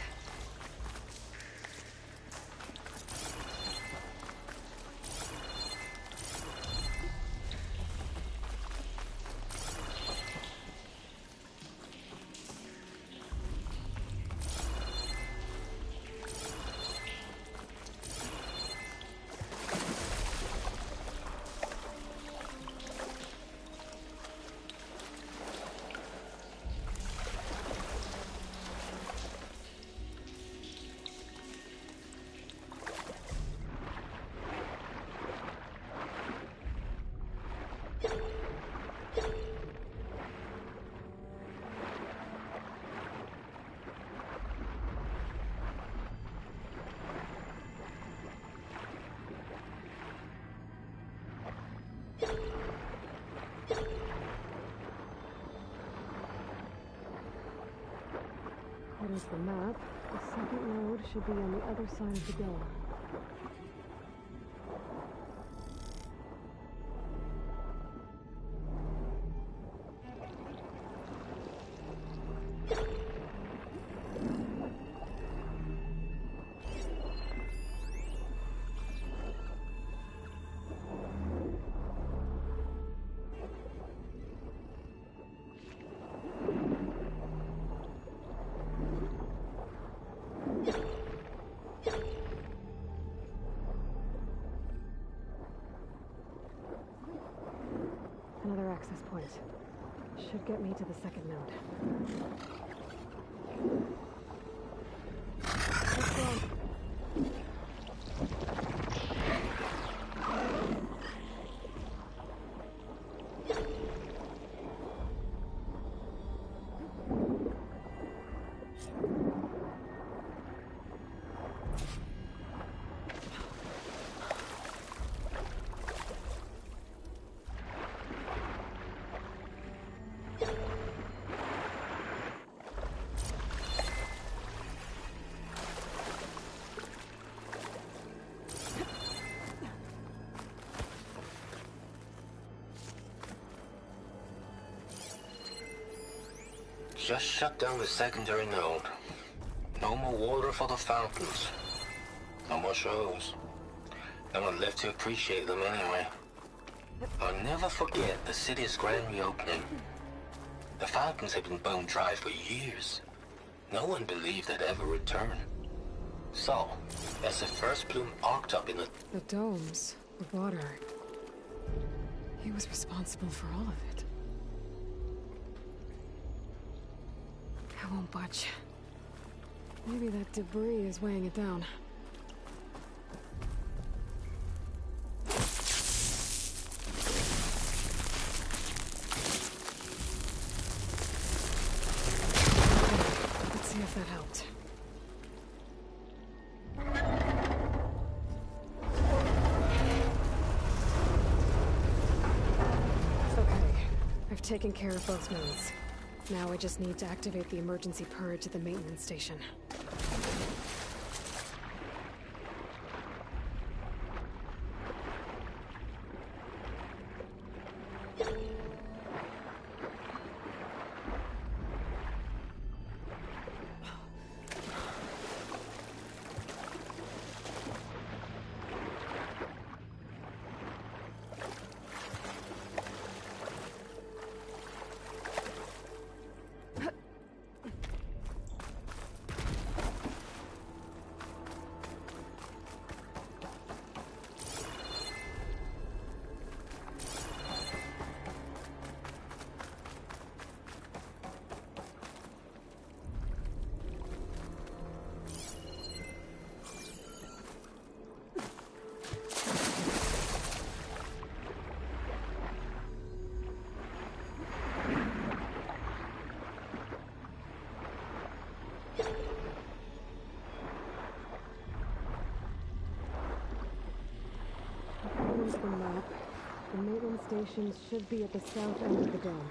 According to the map, the second node should be on the other side of the dome. access point. Should get me to the second node. Let's go. Just shut down the secondary node. No more water for the fountains. No more shows. No one left to appreciate them anyway. I'll never forget the city's grand reopening. The fountains had been bone dry for years. No one believed they'd ever return. So, as the first bloom arced up in the domes, the water. He was responsible for all of it. I won't budge. Maybe that debris is weighing it down. Let's see if that helped. Okay, I've taken care of both nodes. Now I just need to activate the emergency purge at the maintenance station. According to the map, the maintenance stations should be at the south end of the dome.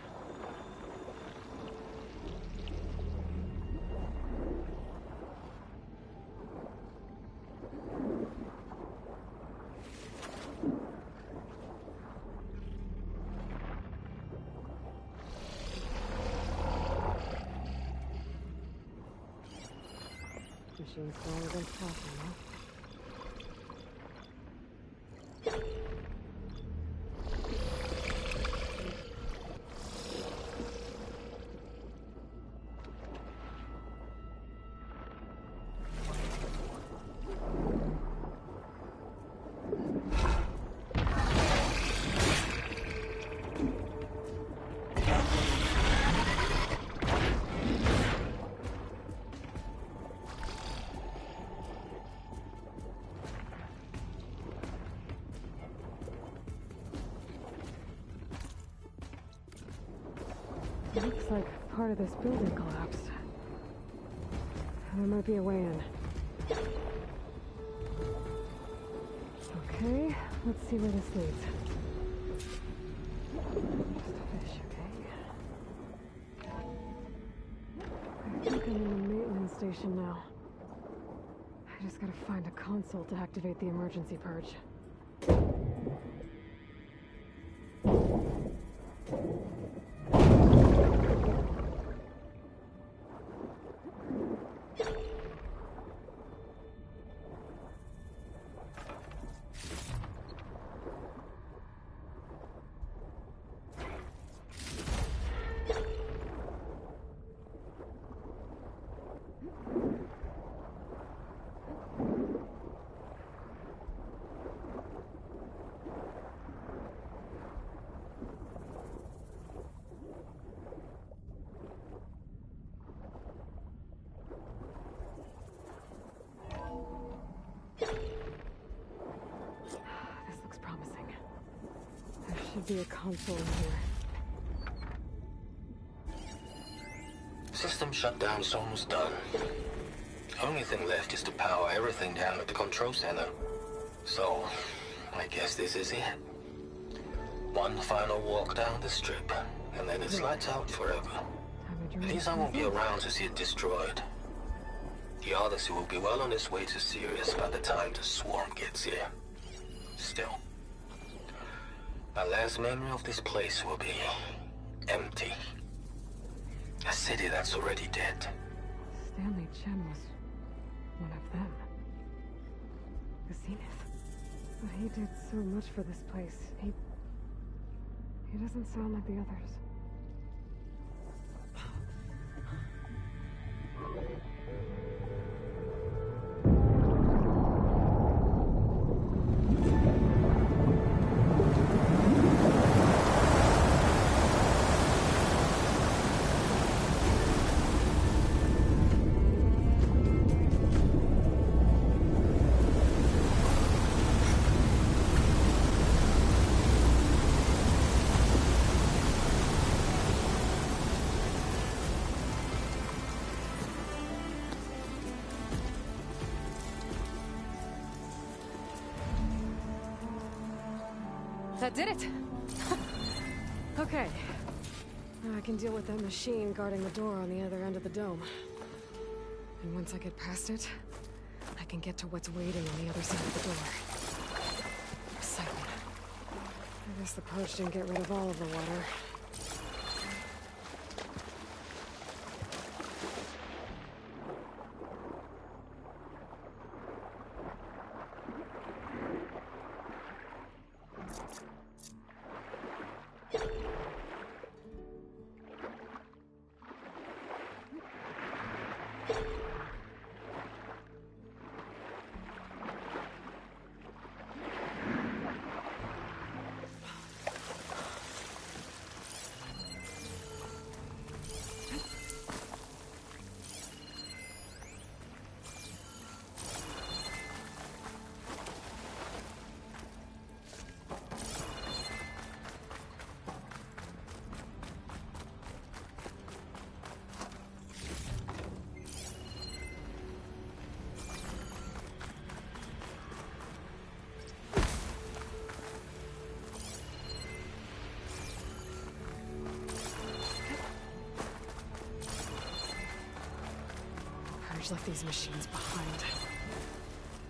Machine's going against caution, huh? Looks like part of this building collapsed. There might be a way in. Okay, let's see where this leads. Just a fish, okay? I think I'm in the maintenance station now. I just gotta find a console to activate the emergency purge. be a console in here. System shutdown's almost done. Only thing left is to power everything down at the control center. So, I guess this is it. One final walk down the strip, and then it's lights out forever. At least I won't be around to see it destroyed. The Odyssey will be well on its way to Sirius by the time the swarm gets here. Still, my last memory of this place will be empty. A city that's already dead. Stanley Chen was one of them. The Zenith. But he did so much for this place. He doesn't sound like the others. That did it! Okay. Now I can deal with that machine guarding the door on the other end of the dome. And once I get past it, I can get to what's waiting on the other side of the door. Excitement. I guess the purge didn't get rid of all of the water. Left these machines behind.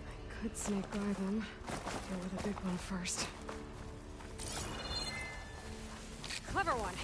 I could sneak by them. Deal with the big one first. Clever one.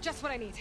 Just what I need.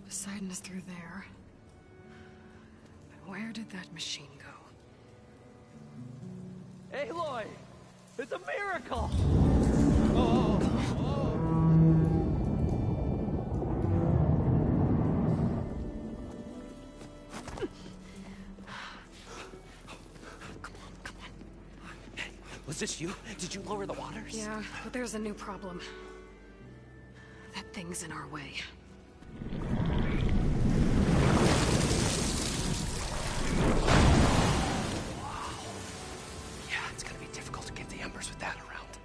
Poseidon is through there. But where did that machine go? Aloy! It's a miracle! Was this you? Did you lower the waters? Yeah, but there's a new problem. That thing's in our way. Yeah, it's gonna be difficult to get the embers with that around.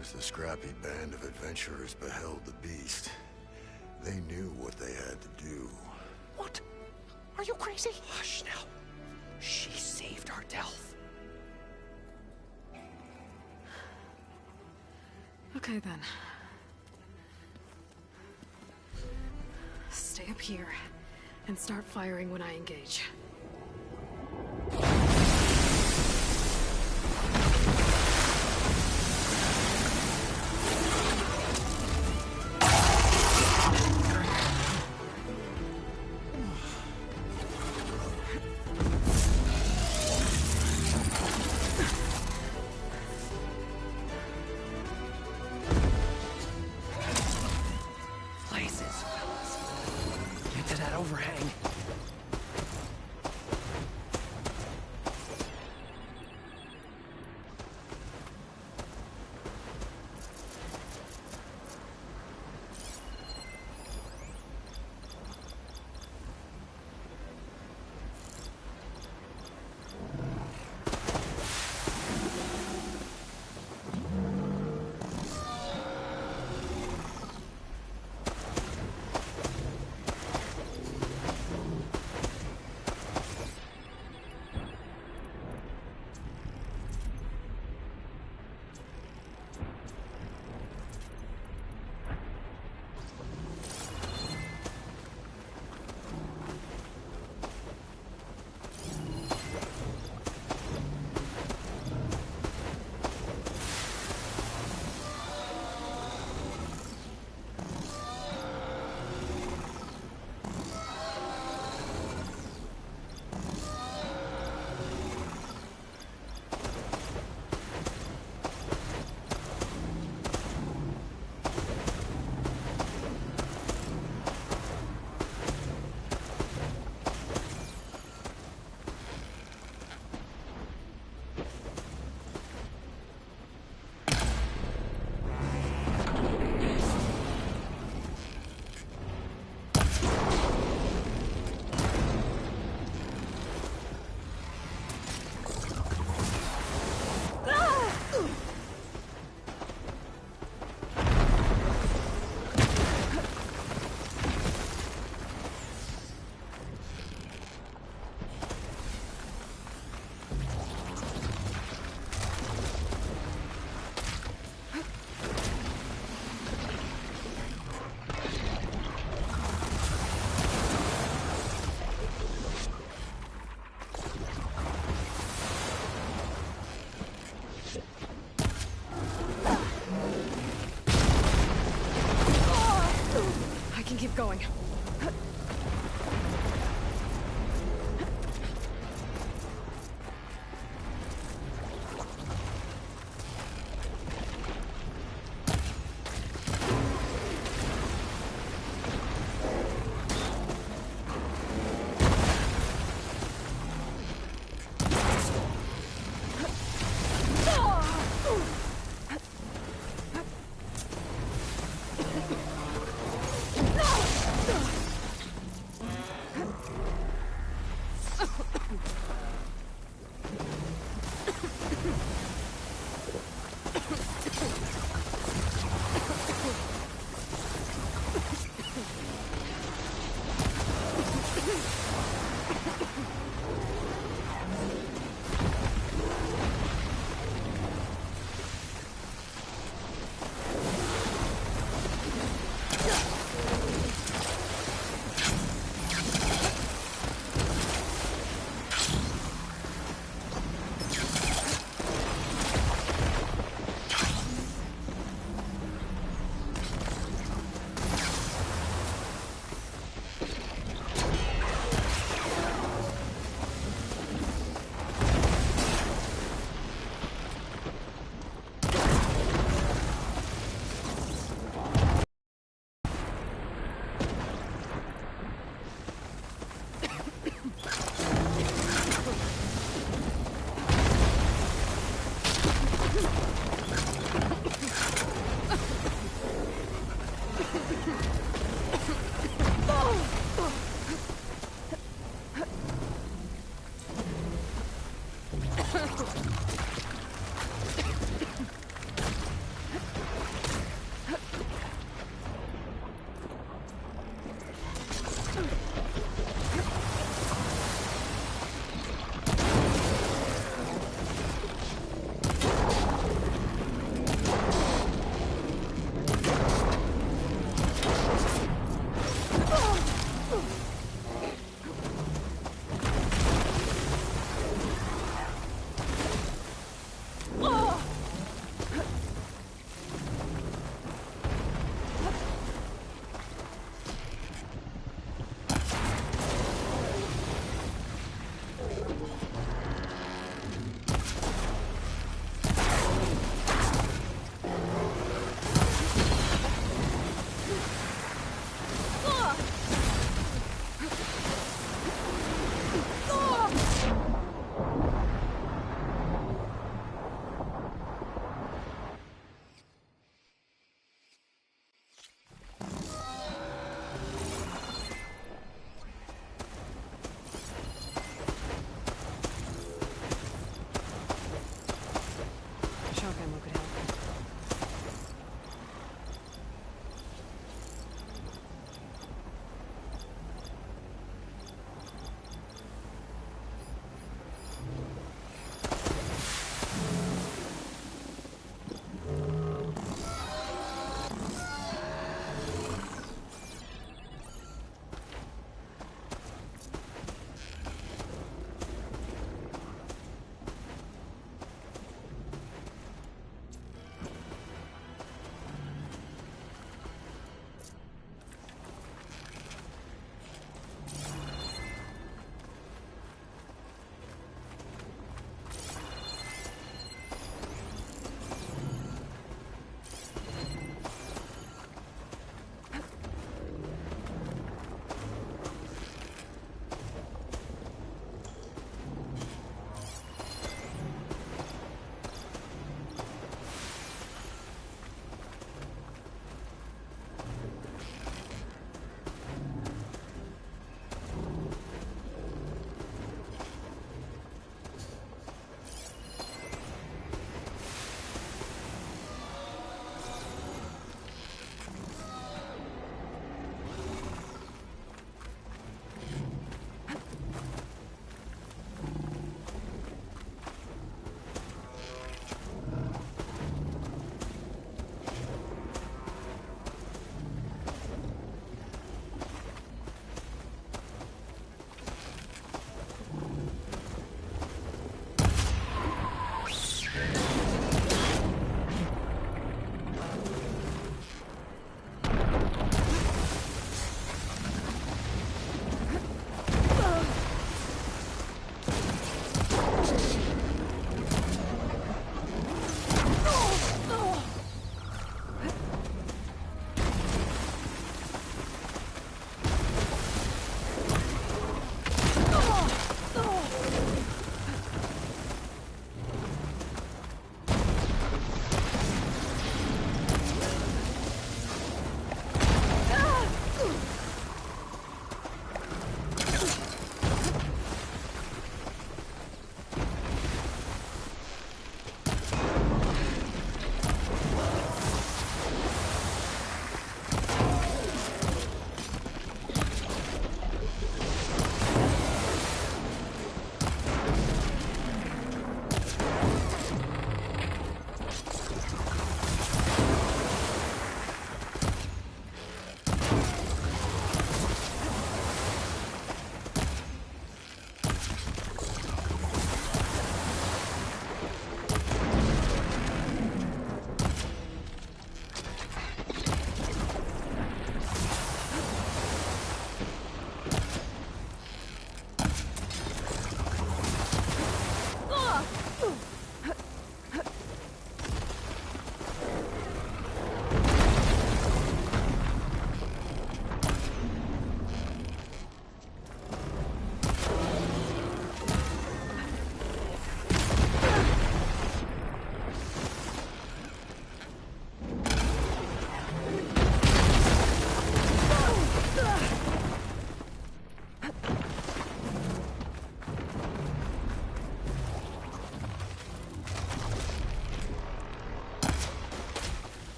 As the scrappy band of adventurers beheld the beast, they knew what they had to do. What? Are you crazy? Hush now. She saved our Delph. Okay then. Stay up here and start firing when I engage.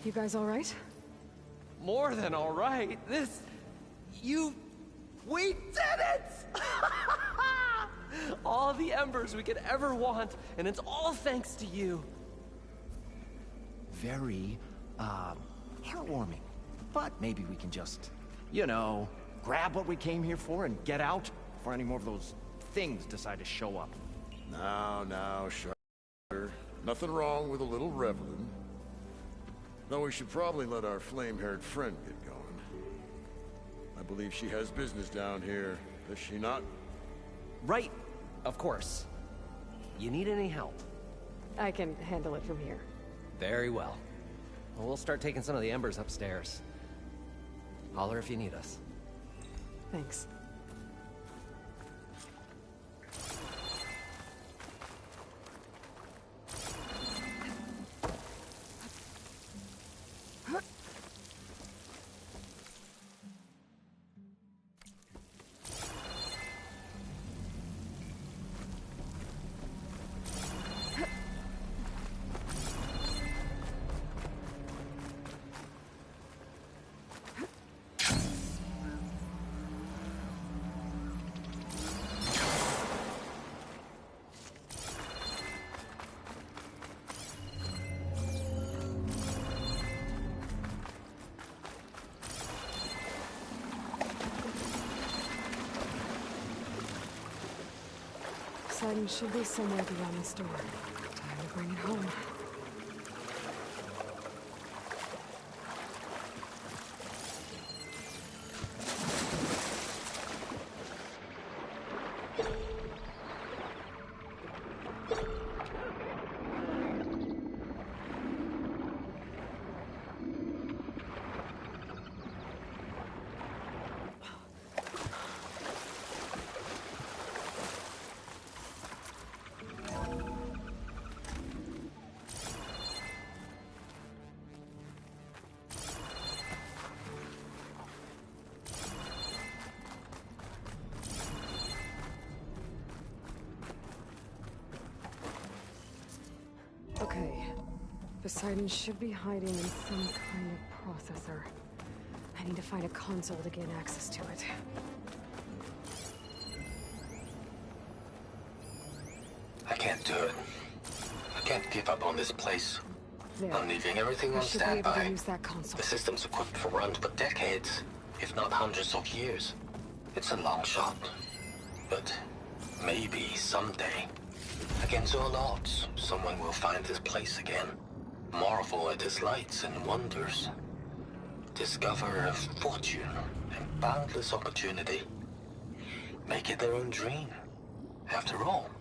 You guys all right? More than all right. We did it! All the embers we could ever want, and it's all thanks to you. Very, heartwarming. But maybe we can just, grab what we came here for and get out before any more of those things decide to show up. Now, Shire. Nothing wrong with a little reveling. Though we should probably let our flame-haired friend get going. I believe she has business down here, does she not? Right, of course. You need any help? I can handle it from here. Very well. We'll start taking some of the embers upstairs. Holler if you need us. Thanks. Poseidon should be somewhere beyond this door. Time to bring it home. Poseidon should be hiding in some kind of processor. I need to find a console to gain access to it. I can't do it. I can't give up on this place. There. I'm leaving everything I on should be able to standby. use that console. The system's equipped for runs for decades, if not hundreds of years. It's a long shot. But maybe someday, against all odds, someone will find this place again. Marvel at its lights and wonders. Discover a fortune and boundless opportunity. Make it their own dream. After all,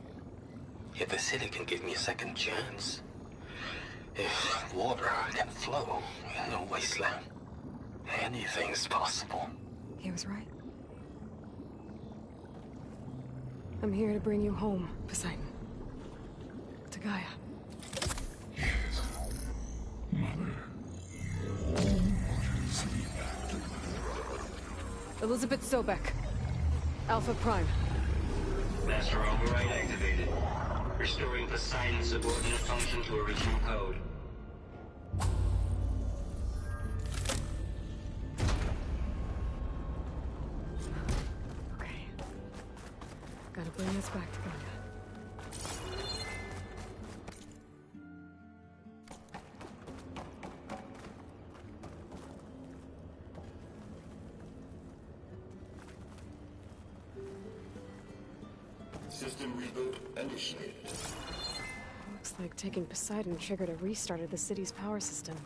if the city can give me a second chance, if water can flow in a wasteland, anything's possible. He was right. I'm here to bring you home, Poseidon. To Gaia. Elizabeth Sobek. Alpha Prime. Master override activated. Restoring Poseidon's subordinate function to original code. Okay. Gotta bring this back to Gaia. System reboot initiated. Looks like taking Poseidon triggered a restart of the city's power system.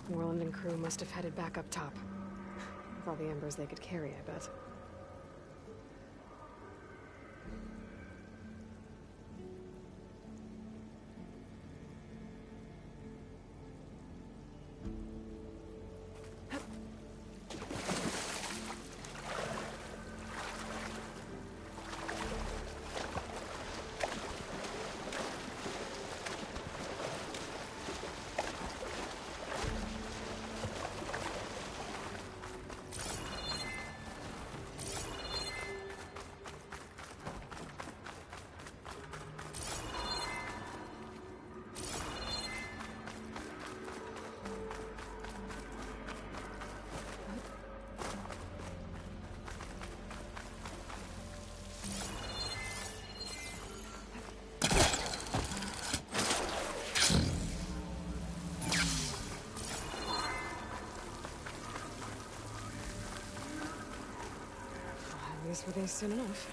Moreland and crew must have headed back up top. With all the embers they could carry, I bet. At least were they soon enough.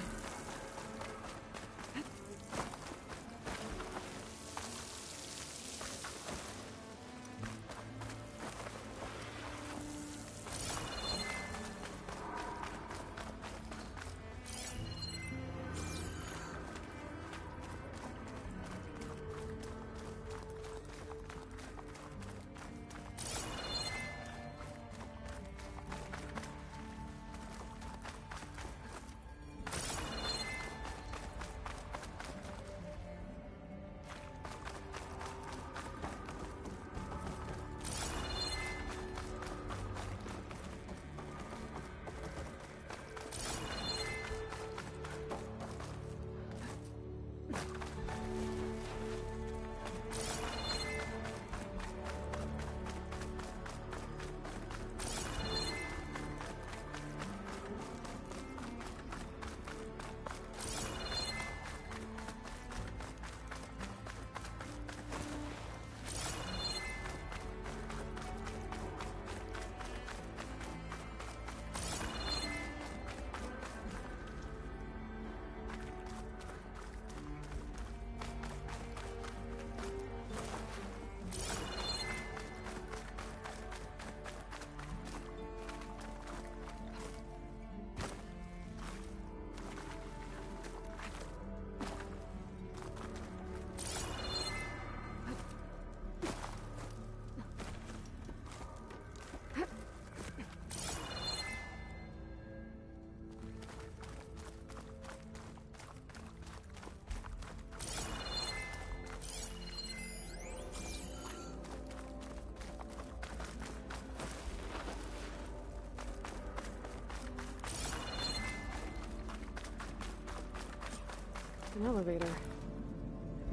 An elevator.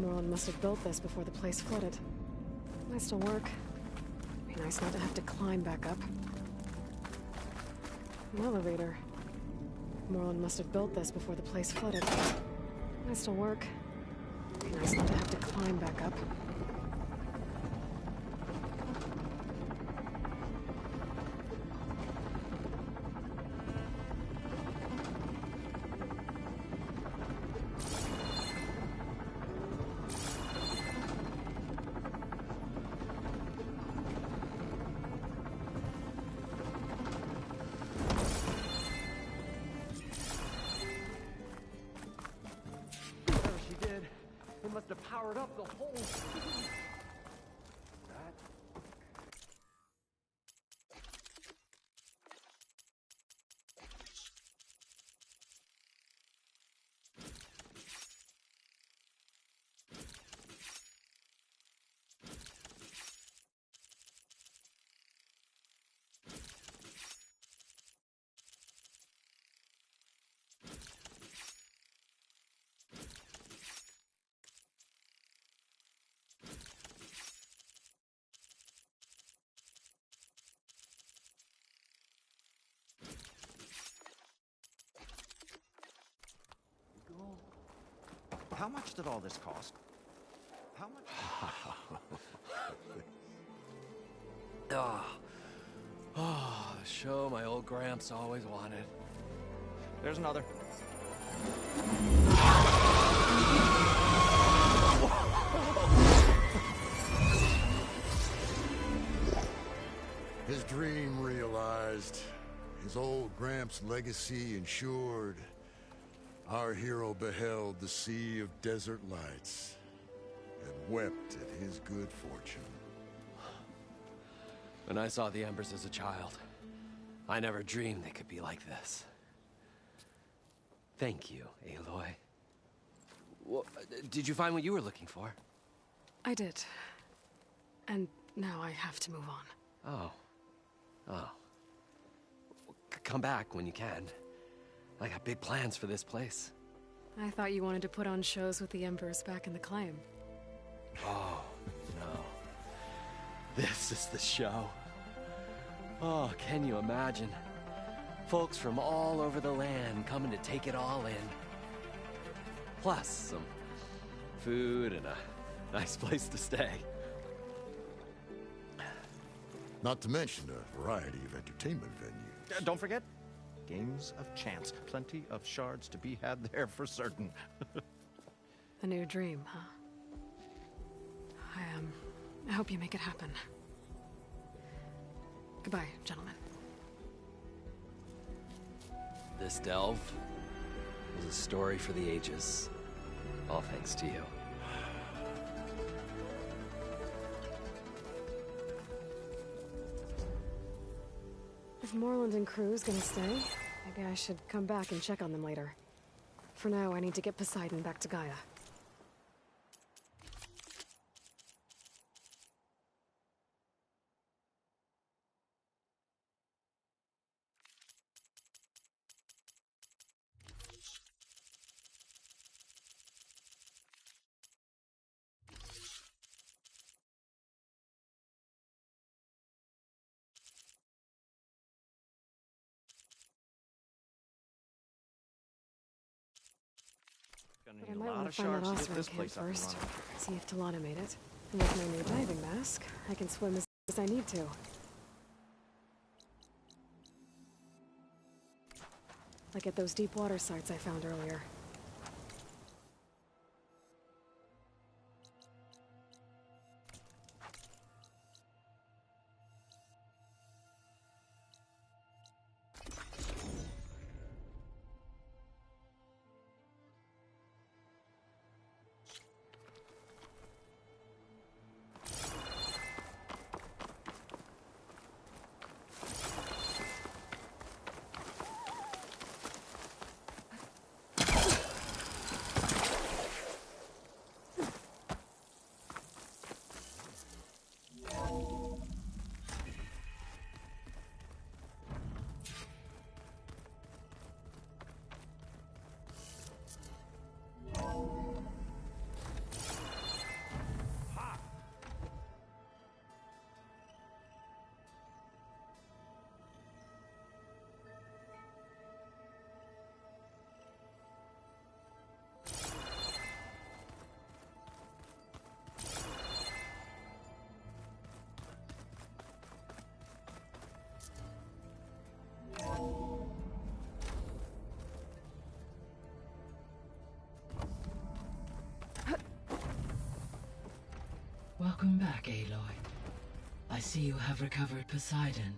Moreland must have built this before the place flooded. Might still work. Be nice not to have to climb back up. An elevator. Moreland must have built this before the place flooded. Might still work. Be nice not to have to climb back up. Must have powered up the whole... How much did all this cost? How much? Oh, show my old Gramps always wanted. There's another. His dream realized. His old Gramps' legacy ensured. Our hero beheld the sea of desert lights and wept at his good fortune. When I saw the embers as a child, I never dreamed they could be like this. Thank you, Aloy. Well, did you find what you were looking for? I did. And now I have to move on. Oh. Oh. Come back when you can. I got big plans for this place. I thought you wanted to put on shows with the Embers back in the claim. Oh, no. This is the show. Oh, can you imagine? Folks from all over the land coming to take it all in. Plus some food and a nice place to stay. Not to mention a variety of entertainment venues. Don't forget, games of chance. Plenty of shards to be had there for certain. A new dream, huh? I hope you make it happen. Goodbye, gentlemen. This delve was a story for the ages. All thanks to you. If Moreland and crew's gonna stay, maybe I should come back and check on them later. For now, I need to get Poseidon back to Gaia. But I might want to find that Osram camp first. See if Talana made it. And with my new diving mask, I can swim as I need to. Like at those deep water sites I found earlier. Welcome back, Aloy. I see you have recovered Poseidon.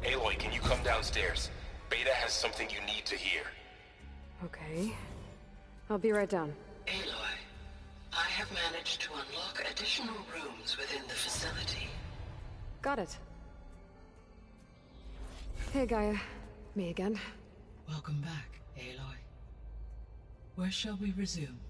Aloy, can you come downstairs? Beta has something you need to hear. Okay. I'll be right down. Aloy, I have managed to unlock additional rooms within the facility. Got it. Hey, Gaia. Me again. Welcome back, Aloy. Where shall we resume?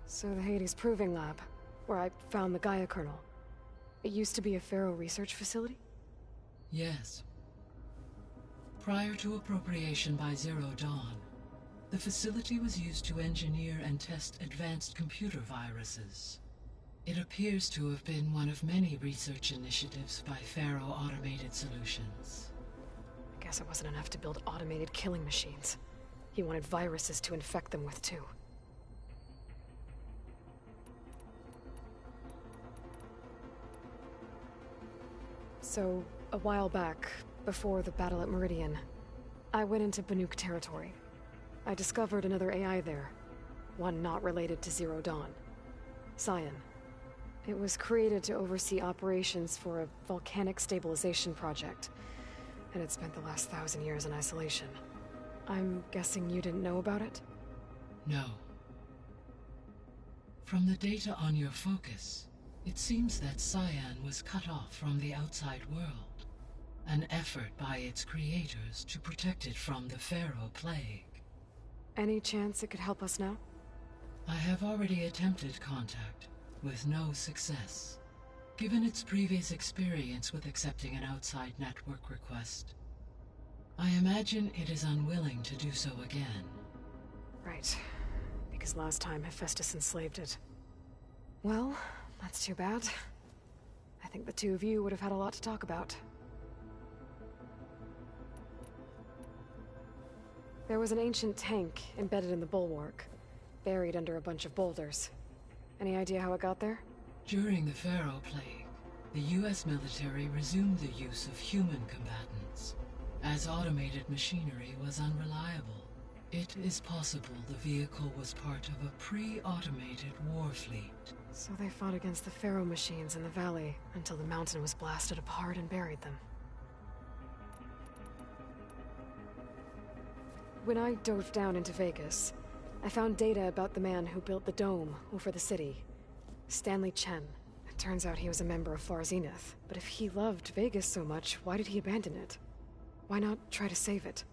So the Hades Proving Lab, where I found the Gaia kernel. It used to be a Pharaoh research facility? Yes. Prior to appropriation by Zero Dawn, the facility was used to engineer and test advanced computer viruses. It appears to have been one of many research initiatives by Pharaoh Automated Solutions. I guess it wasn't enough to build automated killing machines. He wanted viruses to infect them with, too. So, a while back, before the battle at Meridian, I went into Banuk territory. I discovered another AI there, one not related to Zero Dawn. Cyan. It was created to oversee operations for a volcanic stabilization project, and it spent the last 1,000 years in isolation. I'm guessing you didn't know about it? No. From the data on your focus, it seems that Cyan was cut off from the outside world, an effort by its creators to protect it from the Pharaoh Plague. Any chance it could help us now? I have already attempted contact, with no success. Given its previous experience with accepting an outside network request, I imagine it is unwilling to do so again. Right. Because last time Hephaestus enslaved it. Well, that's too bad. I think the two of you would have had a lot to talk about. There was an ancient tank embedded in the bulwark, buried under a bunch of boulders. Any idea how it got there? During the Pharaoh Plague, the US military resumed the use of human combatants, as automated machinery was unreliable. It is possible the vehicle was part of a pre-automated war fleet. So they fought against the Pharaoh machines in the valley until the mountain was blasted apart and buried them. When I dove down into Vegas, I found data about the man who built the dome over the city. Stanley Chen. It turns out he was a member of Far Zenith. But if he loved Vegas so much, why did he abandon it? Why not try to save it?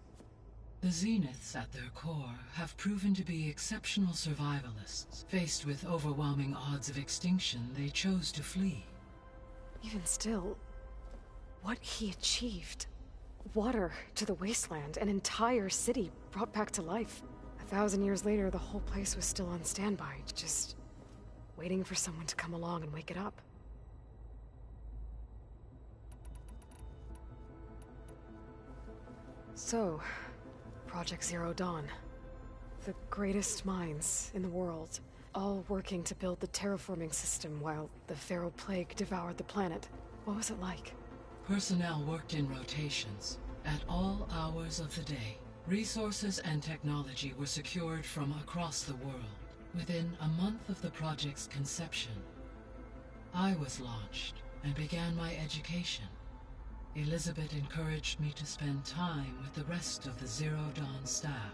The Zeniths at their core have proven to be exceptional survivalists. Faced with overwhelming odds of extinction, they chose to flee. Even still, what he achieved. Water to the wasteland, an entire city brought back to life. 1,000 years later, the whole place was still on standby, just waiting for someone to come along and wake it up. So, Project Zero Dawn. The greatest minds in the world, all working to build the terraforming system while the Pharaoh Plague devoured the planet. What was it like? Personnel worked in rotations, at all hours of the day. Resources and technology were secured from across the world. Within a month of the project's conception, I was launched and began my education. Elizabeth encouraged me to spend time with the rest of the Zero Dawn staff.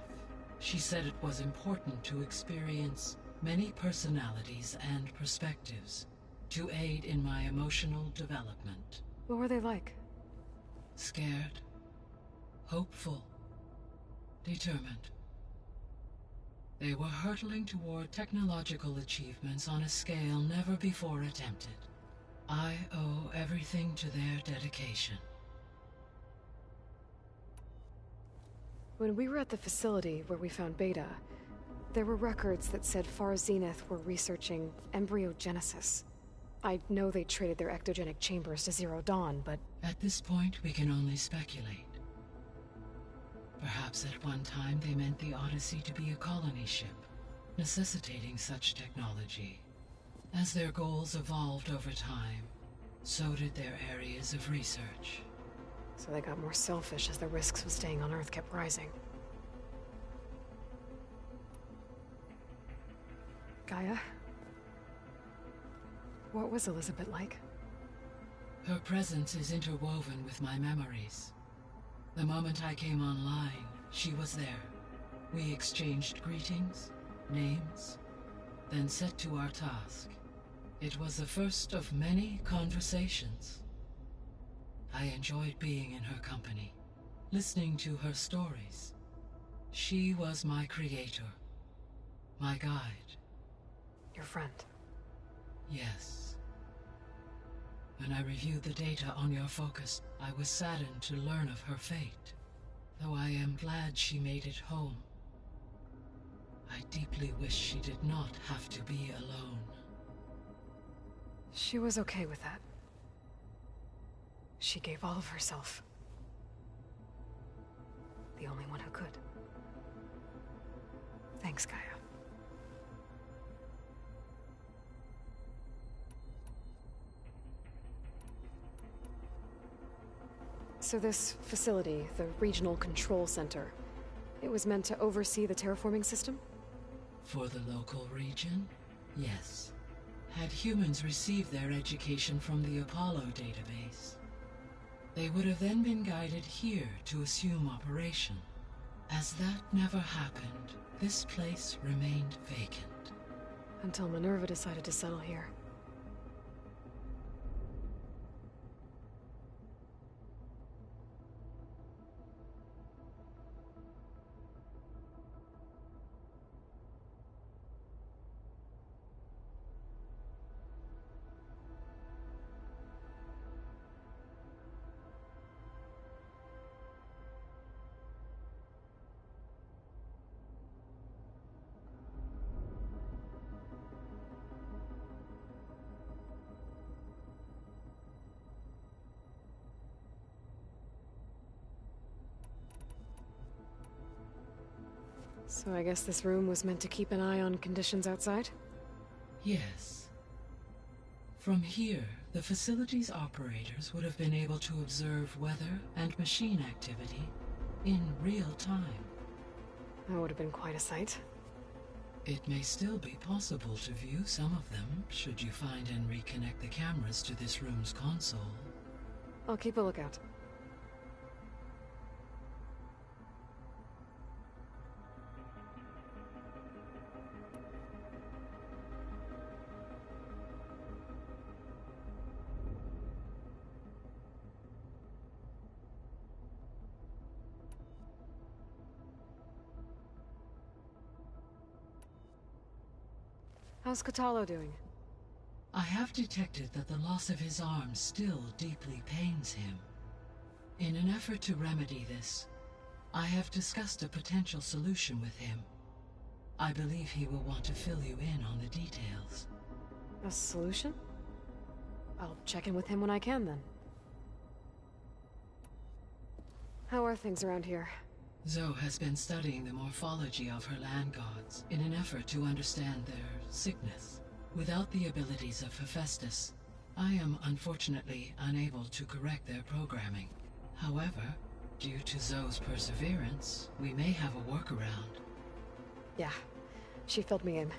She said it was important to experience many personalities and perspectives to aid in my emotional development. What were they like? Scared, hopeful, determined. They were hurtling toward technological achievements on a scale never before attempted. I owe everything to their dedication. When we were at the facility where we found Beta, there were records that said Far Zenith were researching embryogenesis. I know they traded their ectogenic chambers to Zero Dawn, but... At this point, we can only speculate. Perhaps at one time they meant the Odyssey to be a colony ship, necessitating such technology. As their goals evolved over time, so did their areas of research. So they got more selfish as the risks of staying on Earth kept rising. Gaia? What was Elizabeth like? Her presence is interwoven with my memories. The moment I came online, she was there. We exchanged greetings, names, then set to our task. It was the first of many conversations. I enjoyed being in her company, listening to her stories. She was my creator, my guide. Your friend? Yes. When I reviewed the data on your focus, I was saddened to learn of her fate, though I am glad she made it home. I deeply wish she did not have to be alone. She was okay with that. She gave all of herself. The only one who could. Thanks, Gaia. So this facility, the Regional Control Center, it was meant to oversee the terraforming system? For the local region, yes. Had humans received their education from the Apollo database, they would have then been guided here to assume operation. As that never happened, this place remained vacant. Until Minerva decided to settle here. So I guess this room was meant to keep an eye on conditions outside? Yes. From here, the facility's operators would have been able to observe weather and machine activity in real time. That would have been quite a sight. It may still be possible to view some of them, should you find and reconnect the cameras to this room's console. I'll keep a lookout. How's Catalo doing? I have detected that the loss of his arm still deeply pains him. In an effort to remedy this, I have discussed a potential solution with him. I believe he will want to fill you in on the details. A solution? I'll check in with him when I can, then. How are things around here? Zoe has been studying the morphology of her land gods in an effort to understand their sickness. Without the abilities of Hephaestus, I am unfortunately unable to correct their programming. However, due to Zoe's perseverance, we may have a workaround. Yeah, she filled me in.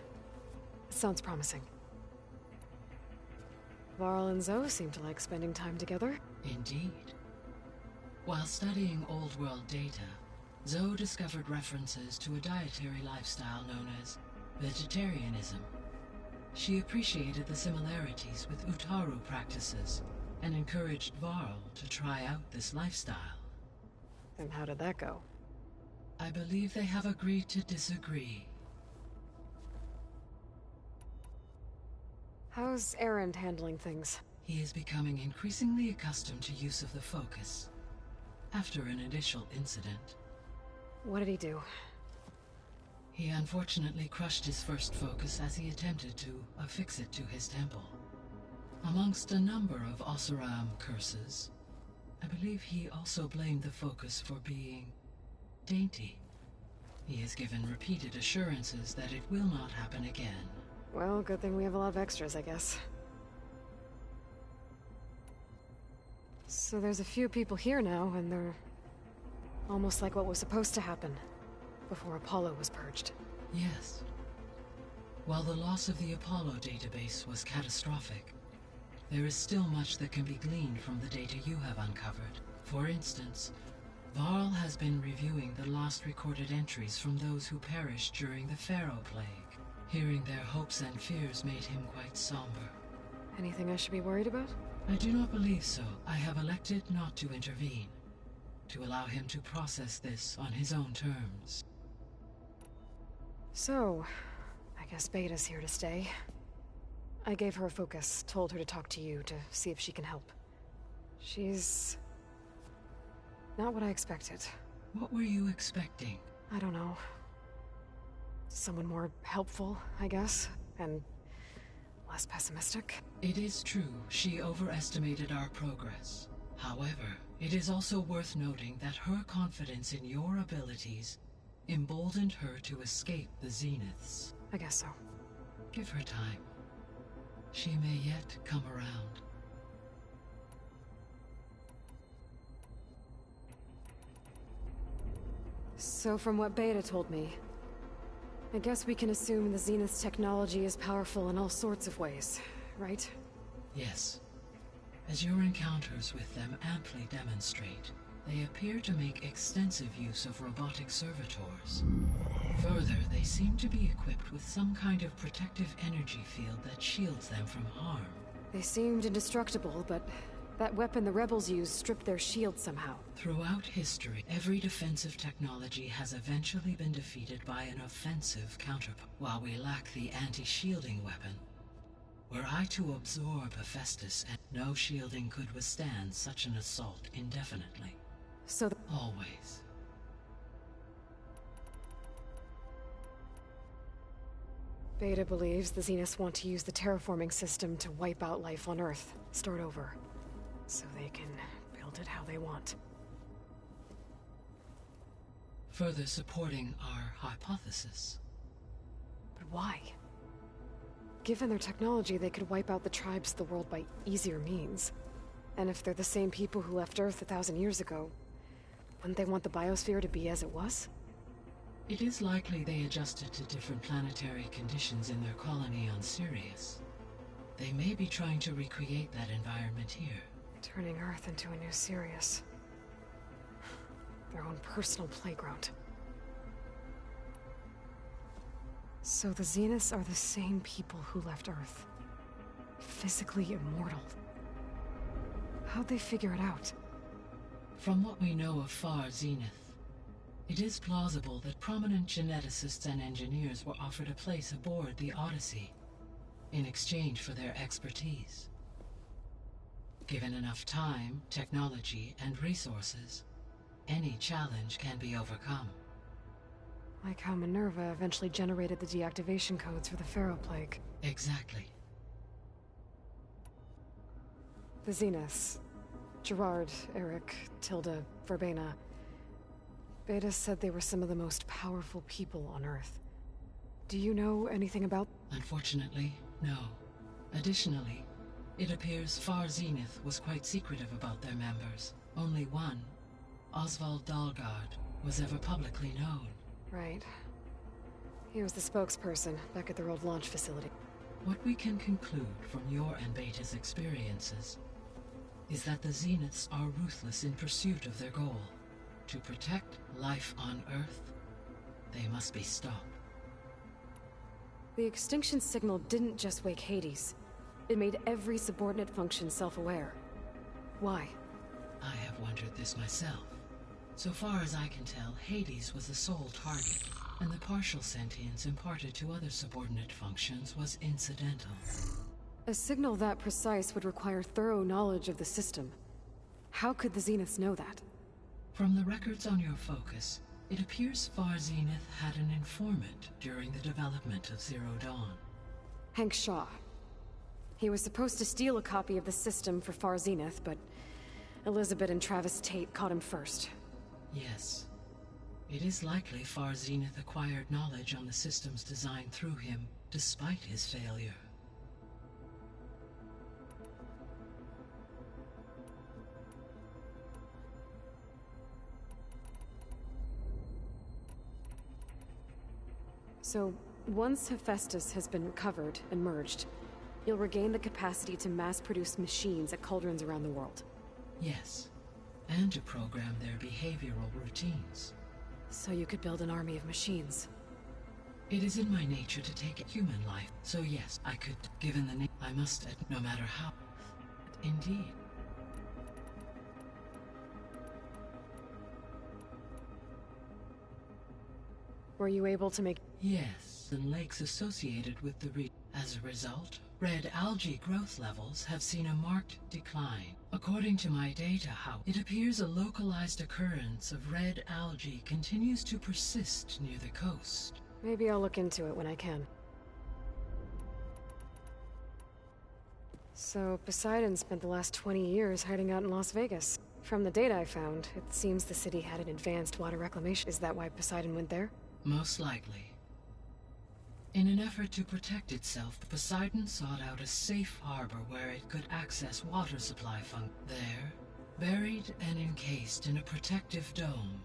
Sounds promising. Varl and Zoe seem to like spending time together. Indeed. While studying old world data, Zoe discovered references to a dietary lifestyle known as vegetarianism. She appreciated the similarities with Utaru practices and encouraged Varl to try out this lifestyle. And how did that go? I believe they have agreed to disagree. How's Erend handling things? He is becoming increasingly accustomed to use of the focus after an initial incident. What did he do? He unfortunately crushed his first focus as he attempted to affix it to his temple. Amongst a number of Oseram curses, I believe he also blamed the focus for being dainty. He has given repeated assurances that it will not happen again. Well, good thing we have a lot of extras, I guess. So there's a few people here now, and they're almost like what was supposed to happen before Apollo was purged. Yes. While the loss of the Apollo database was catastrophic, there is still much that can be gleaned from the data you have uncovered. For instance, Varl has been reviewing the last recorded entries from those who perished during the Pharaoh Plague. Hearing their hopes and fears made him quite somber. Anything I should be worried about? I do not believe so. I have elected not to intervene, to allow him to process this on his own terms. So, I guess Beta's here to stay. I gave her a focus, told her to talk to you to see if she can help. She's not what I expected. What were you expecting? I don't know. Someone more helpful, I guess, and less pessimistic. It is true, she overestimated our progress. However, it is also worth noting that her confidence in your abilities emboldened her to escape the Zeniths. I guess so. Give her time. She may yet come around. So from what Beta told me, I guess we can assume the Zenith's technology is powerful in all sorts of ways, right? Yes. As your encounters with them amply demonstrate, they appear to make extensive use of robotic servitors. Further, they seem to be equipped with some kind of protective energy field that shields them from harm. They seemed indestructible, but that weapon the rebels used stripped their shield somehow. Throughout history, every defensive technology has eventually been defeated by an offensive counterpart. While we lack the anti-shielding weapon, were I to absorb Hephaestus, and no shielding could withstand such an assault indefinitely. So always. Beta believes the Zeniths want to use the terraforming system to wipe out life on Earth, start over, so they can build it how they want. Further supporting our hypothesis. But why? Given their technology, they could wipe out the tribes of the world by easier means. And if they're the same people who left Earth 1,000 years ago, wouldn't they want the biosphere to be as it was? It is likely they adjusted to different planetary conditions in their colony on Sirius. They may be trying to recreate that environment here. Turning Earth into a new Sirius. Their own personal playground. So the Zeniths are the same people who left Earth. Physically immortal. How'd they figure it out? From what we know of Far Zenith, it is plausible that prominent geneticists and engineers were offered a place aboard the Odyssey in exchange for their expertise. Given enough time, technology, and resources, any challenge can be overcome. Like how Minerva eventually generated the deactivation codes for the Pharaoh Plague. Exactly. The Zeniths. Gerard, Eric, Tilda, Verbena. Beta said they were some of the most powerful people on Earth. Do you know anything about... Unfortunately, no. Additionally, it appears Far Zenith was quite secretive about their members. Only one, Oswald Dalgard, was ever publicly known. Right. He was the spokesperson back at their old launch facility. What we can conclude from your and Beta's experiences is that the Zeniths are ruthless in pursuit of their goal. To protect life on Earth, they must be stopped. The extinction signal didn't just wake Hades. It made every subordinate function self-aware. Why? I have wondered this myself. So far as I can tell, Hades was the sole target, and the partial sentience imparted to other subordinate functions was incidental. A signal that precise would require thorough knowledge of the system. How could the Zeniths know that? From the records on your focus, it appears Far Zenith had an informant during the development of Zero Dawn. Hank Shaw. He was supposed to steal a copy of the system for Far Zenith, but Elizabeth and Travis Tate caught him first. Yes. It is likely Far Zenith acquired knowledge on the systems designed through him, despite his failure. So, once Hephaestus has been recovered and merged, you'll regain the capacity to mass-produce machines at cauldrons around the world. Yes. And to program their behavioral routines. So you could build an army of machines. It is in my nature to take a human life, so yes, I could, given the name, I must, no matter how. Indeed. Were you able to make... Yes, and lakes associated with the region. As a result, red algae growth levels have seen a marked decline. According to my data, it appears a localized occurrence of red algae continues to persist near the coast. Maybe I'll look into it when I can. So, Poseidon spent the last 20 years hiding out in Las Vegas. From the data I found, it seems the city had an advanced water reclamation. Is that why Poseidon went there? Most likely. In an effort to protect itself, Poseidon sought out a safe harbor where it could access water supply There, buried and encased in a protective dome,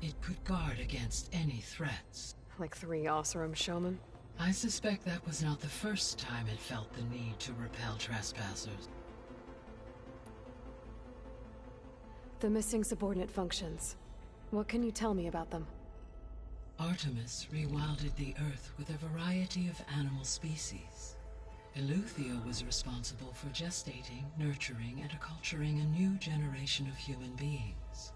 it could guard against any threats. Like 3 Oseram showmen? I suspect that was not the first time it felt the need to repel trespassers. The missing subordinate functions. What can you tell me about them? Artemis rewilded the Earth with a variety of animal species. Eleuthia was responsible for gestating, nurturing, and acculturating a new generation of human beings.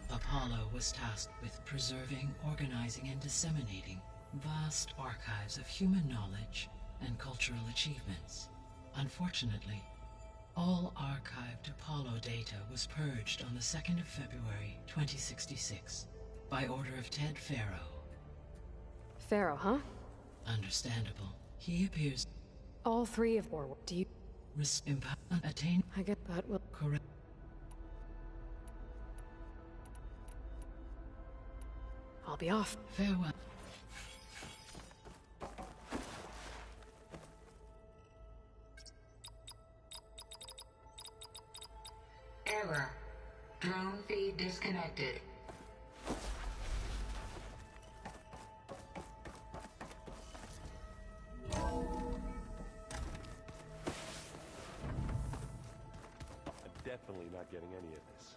Apollo was tasked with preserving, organizing, and disseminating vast archives of human knowledge and cultural achievements. Unfortunately, all archived Apollo data was purged on the 2nd of February, 2066. By order of Ted Faro. Faro, huh? Understandable. He appears... All 3 of war. Do you... attain... I get that will... Correct. I'll be off. Farewell. Error. Drone feed disconnected. Definitely not getting any of this.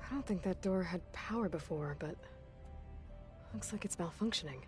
I don't think that door had power before, but... looks like it's malfunctioning.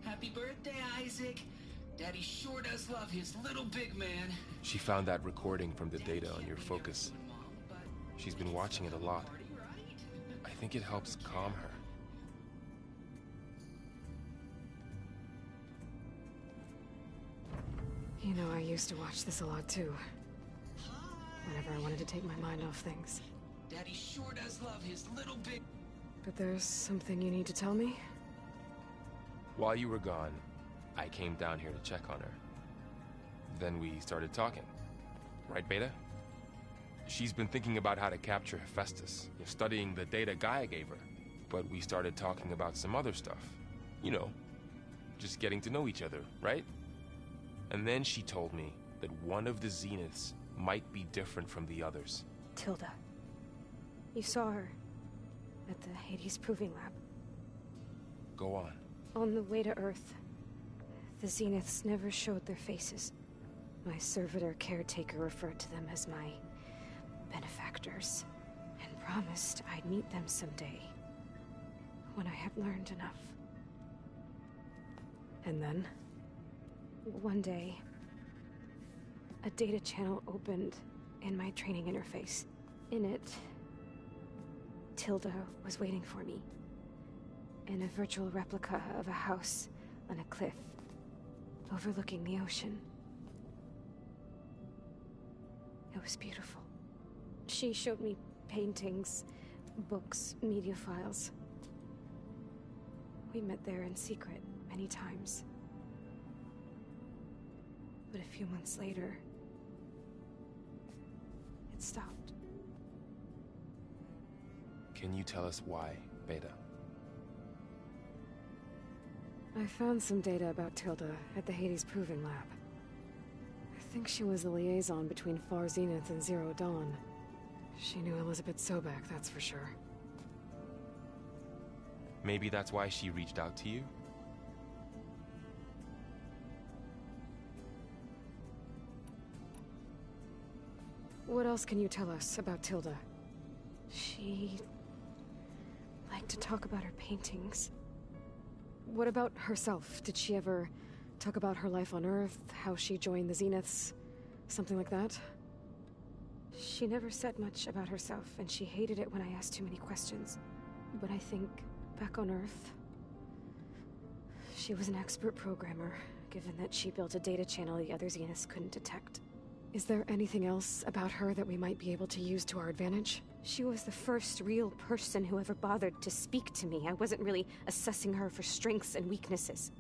Happy birthday, Isaac. Daddy sure does love his little big man. She found that recording from the data on your focus. She's been watching it a lot. I think it helps calm her. You know, I used to watch this a lot too. Whenever I wanted to take my mind off things. Daddy sure does love his little big... But there's something you need to tell me? While you were gone, I came down here to check on her. Then we started talking. Right, Beta? She's been thinking about how to capture Hephaestus, studying the data Gaia gave her. But we started talking about some other stuff. You know, just getting to know each other, right? And then she told me that one of the Zeniths might be different from the others. Tilda. You saw her at the Hades Proving Lab. Go on. On the way to Earth, the Zeniths never showed their faces. My servitor caretaker referred to them as my benefactors, and promised I'd meet them someday, when I had learned enough. And then, one day, a data channel opened in my training interface. In it, Tilda was waiting for me, in a virtual replica of a house on a cliff, overlooking the ocean. It was beautiful. She showed me paintings, books, media files. We met there in secret many times. But a few months later, it stopped. Can you tell us why, Beta? I found some data about Tilda at the Hades Proving Lab. I think she was a liaison between Far Zenith and Zero Dawn. She knew Elizabeth Sobek, that's for sure. Maybe that's why she reached out to you? What else can you tell us about Tilda? She liked to talk about her paintings. What about herself? Did she ever talk about her life on Earth, how she joined the Zeniths, something like that? She never said much about herself, and she hated it when I asked too many questions. But I think, back on Earth, she was an expert programmer, given that she built a data channel the other Zeniths couldn't detect. Is there anything else about her that we might be able to use to our advantage? She was the first real person who ever bothered to speak to me. I wasn't really assessing her for strengths and weaknesses.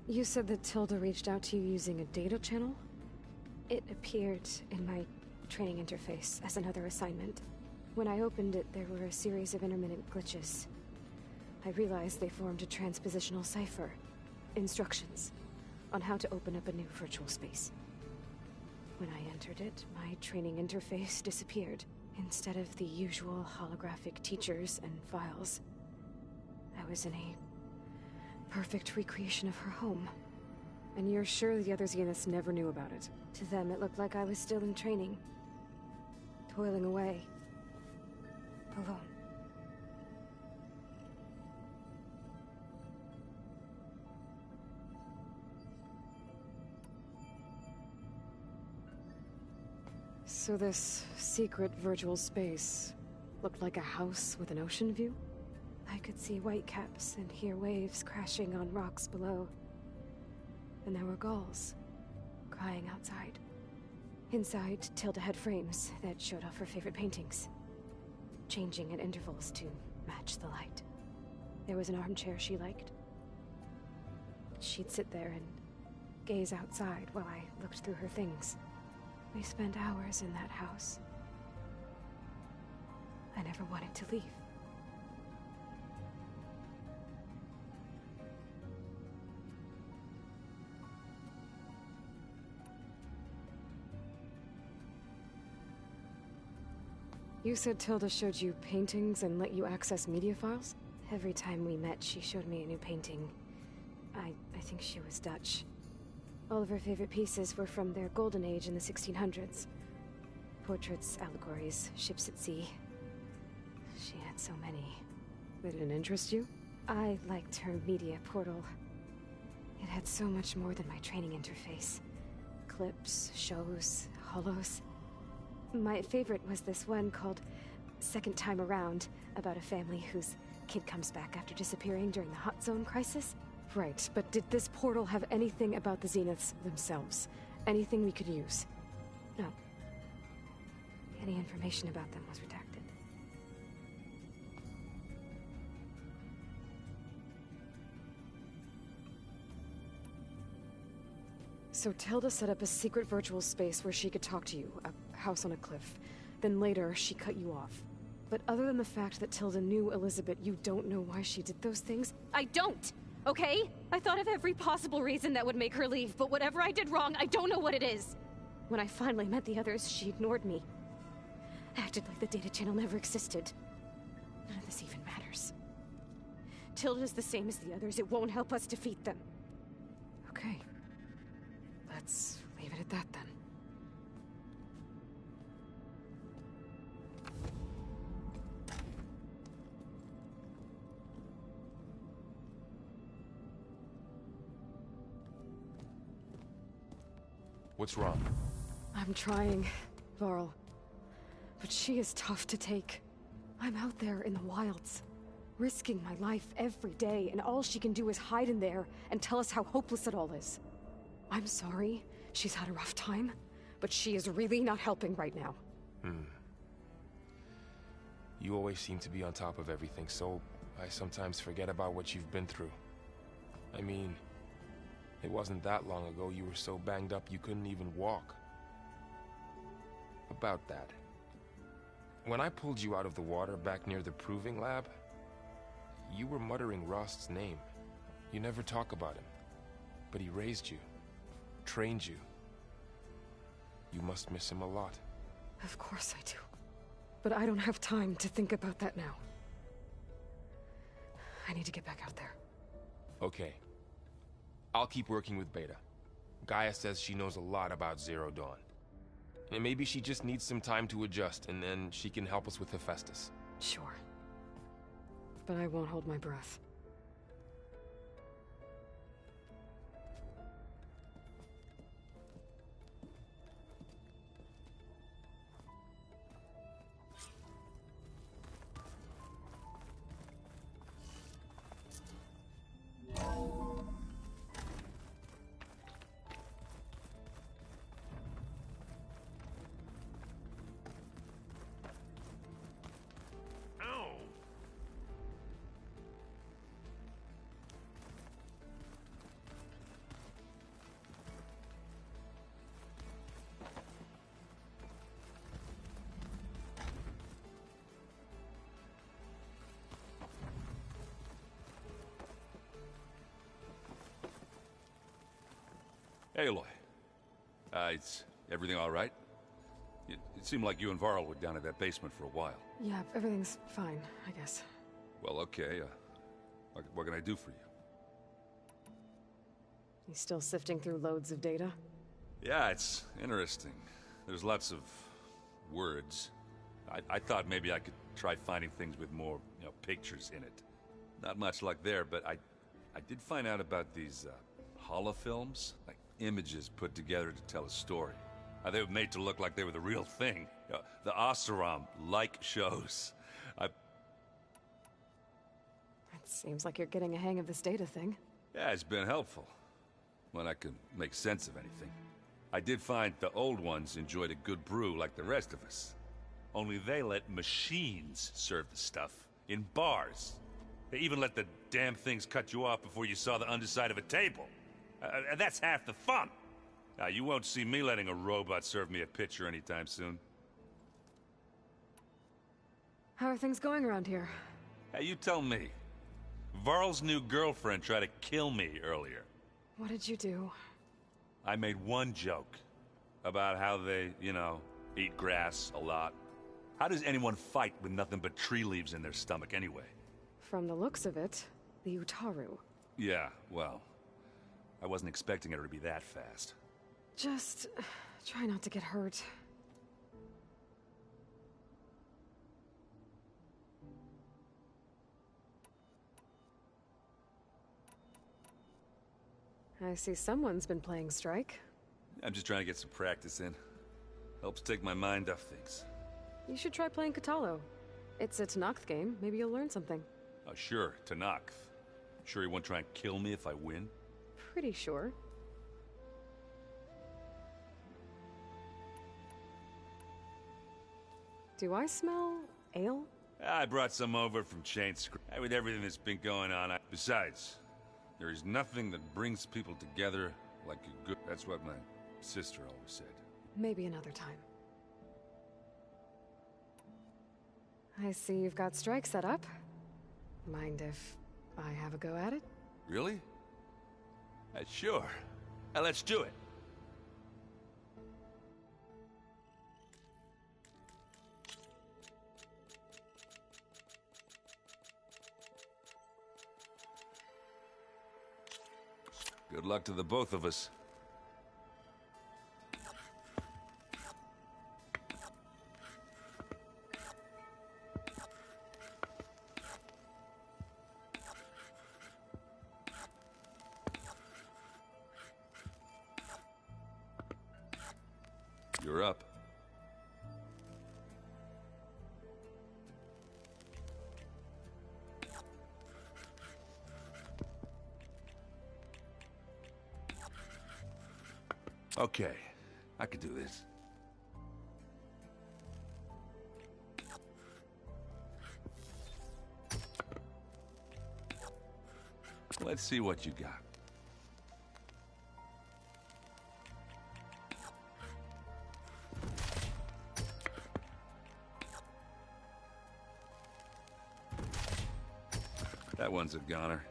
You said that Tilda reached out to you using a data channel? It appeared in my training interface as another assignment. When I opened it, there were a series of intermittent glitches. I realized they formed a transpositional cipher. Instructions on how to open up a new virtual space. When I entered it, my training interface disappeared. Instead of the usual holographic teachers and files, I was in a perfect recreation of her home. And you're sure the other Zeniths never knew about it? To them, it looked like I was still in training. Toiling away. Alone. So this secret virtual space looked like a house with an ocean view? I could see whitecaps and hear waves crashing on rocks below. And there were gulls crying outside. Inside, Tilda had frames that showed off her favorite paintings, changing at intervals to match the light. There was an armchair she liked. She'd sit there and gaze outside while I looked through her things. We spent hours in that house. I never wanted to leave. You said Tilda showed you paintings and let you access media files? Every time we met, she showed me a new painting. I think she was Dutch. All of her favorite pieces were from their golden age in the 1600s. Portraits, allegories, ships at sea. She had so many. They didn't interest you? I liked her media portal. It had so much more than my training interface. Clips, shows, holos. My favorite was this one called Second Time Around, about a family whose kid comes back after disappearing during the Hot Zone crisis. Right, but did this portal have anything about the Zeniths themselves? Anything we could use? No. Any information about them was redacted. So Tilda set up a secret virtual space where she could talk to you, a house on a cliff. Then later, she cut you off. But other than the fact that Tilda knew Elizabeth, you don't know why she did those things? I don't! okay? I thought of every possible reason that would make her leave, but whatever I did wrong, I don't know what it is. When I finally met the others, she ignored me. Acted like the data channel never existed. None of this even matters. Tilda's the same as the others. It won't help us defeat them. Okay. Let's leave it at that then. What's wrong? I'm trying, Varl. But she is tough to take. I'm out there in the wilds, risking my life every day, and all she can do is hide in there and tell us how hopeless it all is. I'm sorry she's had a rough time, but she is really not helping right now. You always seem to be on top of everything, so I sometimes forget about what you've been through. I mean, it wasn't that long ago you were so banged up you couldn't even walk. About that. When I pulled you out of the water back near the proving lab, you were muttering Rost's name. You never talk about him. But he raised you, trained you. You must miss him a lot. Of course I do. But I don't have time to think about that now. I need to get back out there. Okay. I'll keep working with Beta. Gaia says she knows a lot about Zero Dawn. And maybe she just needs some time to adjust, and then she can help us with Hephaestus. Sure. But I won't hold my breath. Hey, Aloy. Is everything all right? It seemed like you and Varl were down at that basement for a while. Yeah, everything's fine, I guess. Well, okay. What can I do for you? You still sifting through loads of data? Yeah, it's interesting. There's lots of words. I thought maybe I could try finding things with more, pictures in it. Not much luck there, but I did find out about these holofilms, like images put together to tell a story. They were made to look like they were the real thing. The Oseram-like shows. It seems like you're getting a hang of this data thing. Yeah, it's been helpful. When I could make sense of anything. I did find the old ones enjoyed a good brew like the rest of us. Only they let machines serve the stuff in bars. They even let the damn things cut you off before you saw the underside of a table. And that's half the fun. Now, you won't see me letting a robot serve me a pitcher anytime soon. How are things going around here? Hey, you tell me. Varl's new girlfriend tried to kill me earlier. What did you do? I made one joke about how they, eat grass a lot. How does anyone fight with nothing but tree leaves in their stomach anyway? From the looks of it, the Utaru. Yeah, well, I wasn't expecting her to be that fast. Just try not to get hurt. I see someone's been playing Strike. I'm just trying to get some practice in. Helps take my mind off things. You should try playing Katalo. It's a Tanakh game. Maybe you'll learn something. Oh, sure, Tanakh. Sure he won't try and kill me if I win? Pretty sure. Do I smell ale? I brought some over from Chain Screen. With everything that's been going on, besides, there is nothing that brings people together like a good... That's what my sister always said. Maybe another time. I see you've got Strike set up. Mind if I have a go at it? Really? Sure. Now let's do it. Good luck to the both of us. You're up. Okay, I could do this. Let's see what you got. That one's a goner.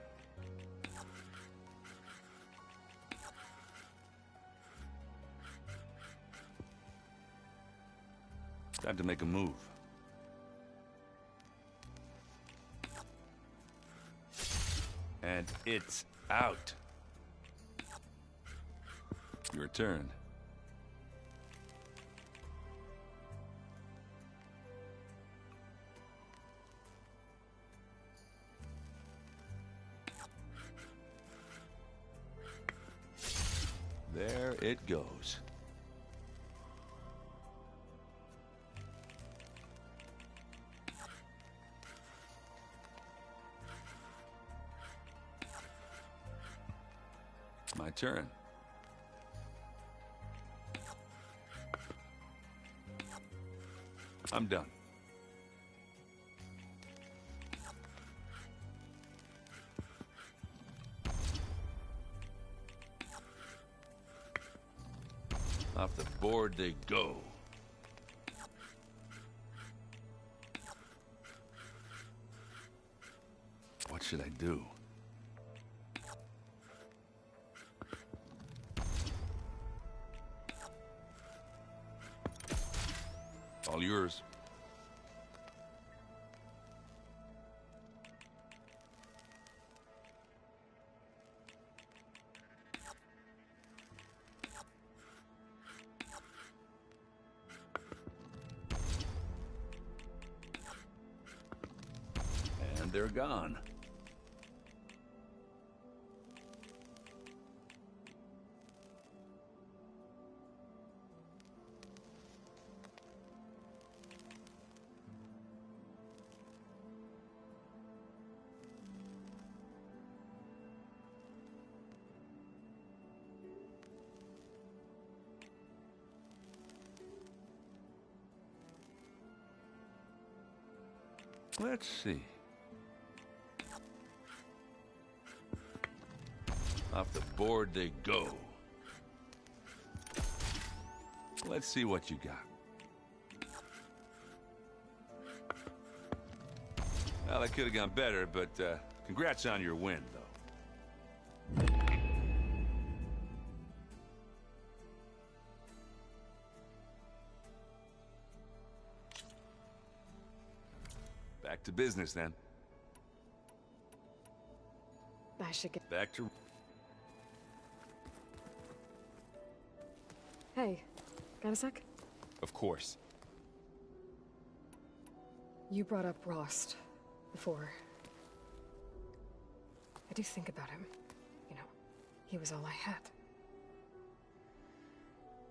Time to make a move. And it's out. Your turn. There it goes. My turn. I'm done. Off the board they go. What should I do? All yours. And they're gone. Let's see. Off the board they go. Let's see what you got. Well, that could have gone better, but congrats on your win, though. Back to business, then. I should get... Back to... Hey, got a sec? Of course. You brought up Rost before. I do think about him. You know, he was all I had.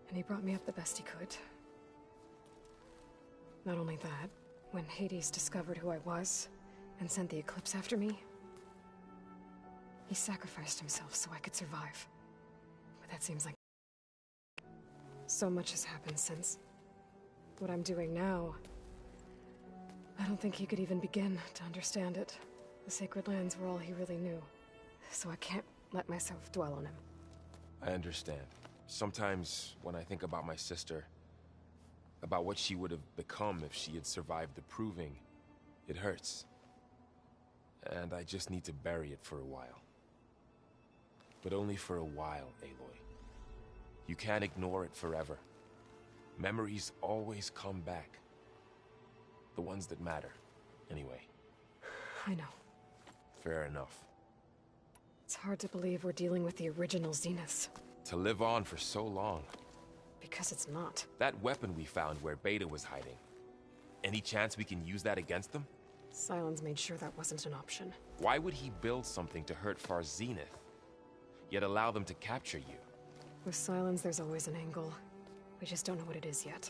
And he brought me up the best he could. Not only that, when Hades discovered who I was and sent the Eclipse after me, he sacrificed himself so I could survive. But that seems like... So much has happened since. What I'm doing now, I don't think he could even begin to understand it. The Sacred Lands were all he really knew, so I can't let myself dwell on him. I understand. Sometimes when I think about my sister, about what she would have become if she had survived the Proving, it hurts. And I just need to bury it for a while. But only for a while, Aloy. You can't ignore it forever. Memories always come back. The ones that matter, anyway. I know. Fair enough. It's hard to believe we're dealing with the original Zeniths. To live on for so long. Because it's not. That weapon we found where Beta was hiding. Any chance we can use that against them? Sylens made sure that wasn't an option. Why would he build something to hurt Far's Zenith, yet allow them to capture you? With Sylens, there's always an angle. We just don't know what it is yet.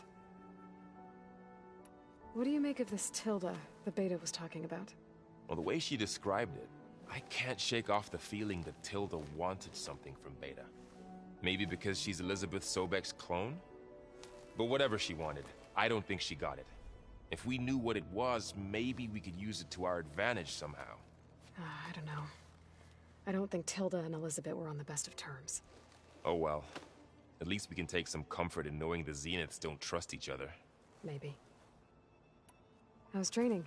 What do you make of this Tilda the Beta was talking about? Well, the way she described it, I can't shake off the feeling that Tilda wanted something from Beta. Maybe because she's Elizabeth Sobek's clone? But whatever she wanted, I don't think she got it. If we knew what it was, maybe we could use it to our advantage somehow. I don't know. I don't think Tilda and Elizabeth were on the best of terms. Oh well. At least we can take some comfort in knowing the Zeniths don't trust each other. Maybe. How's training?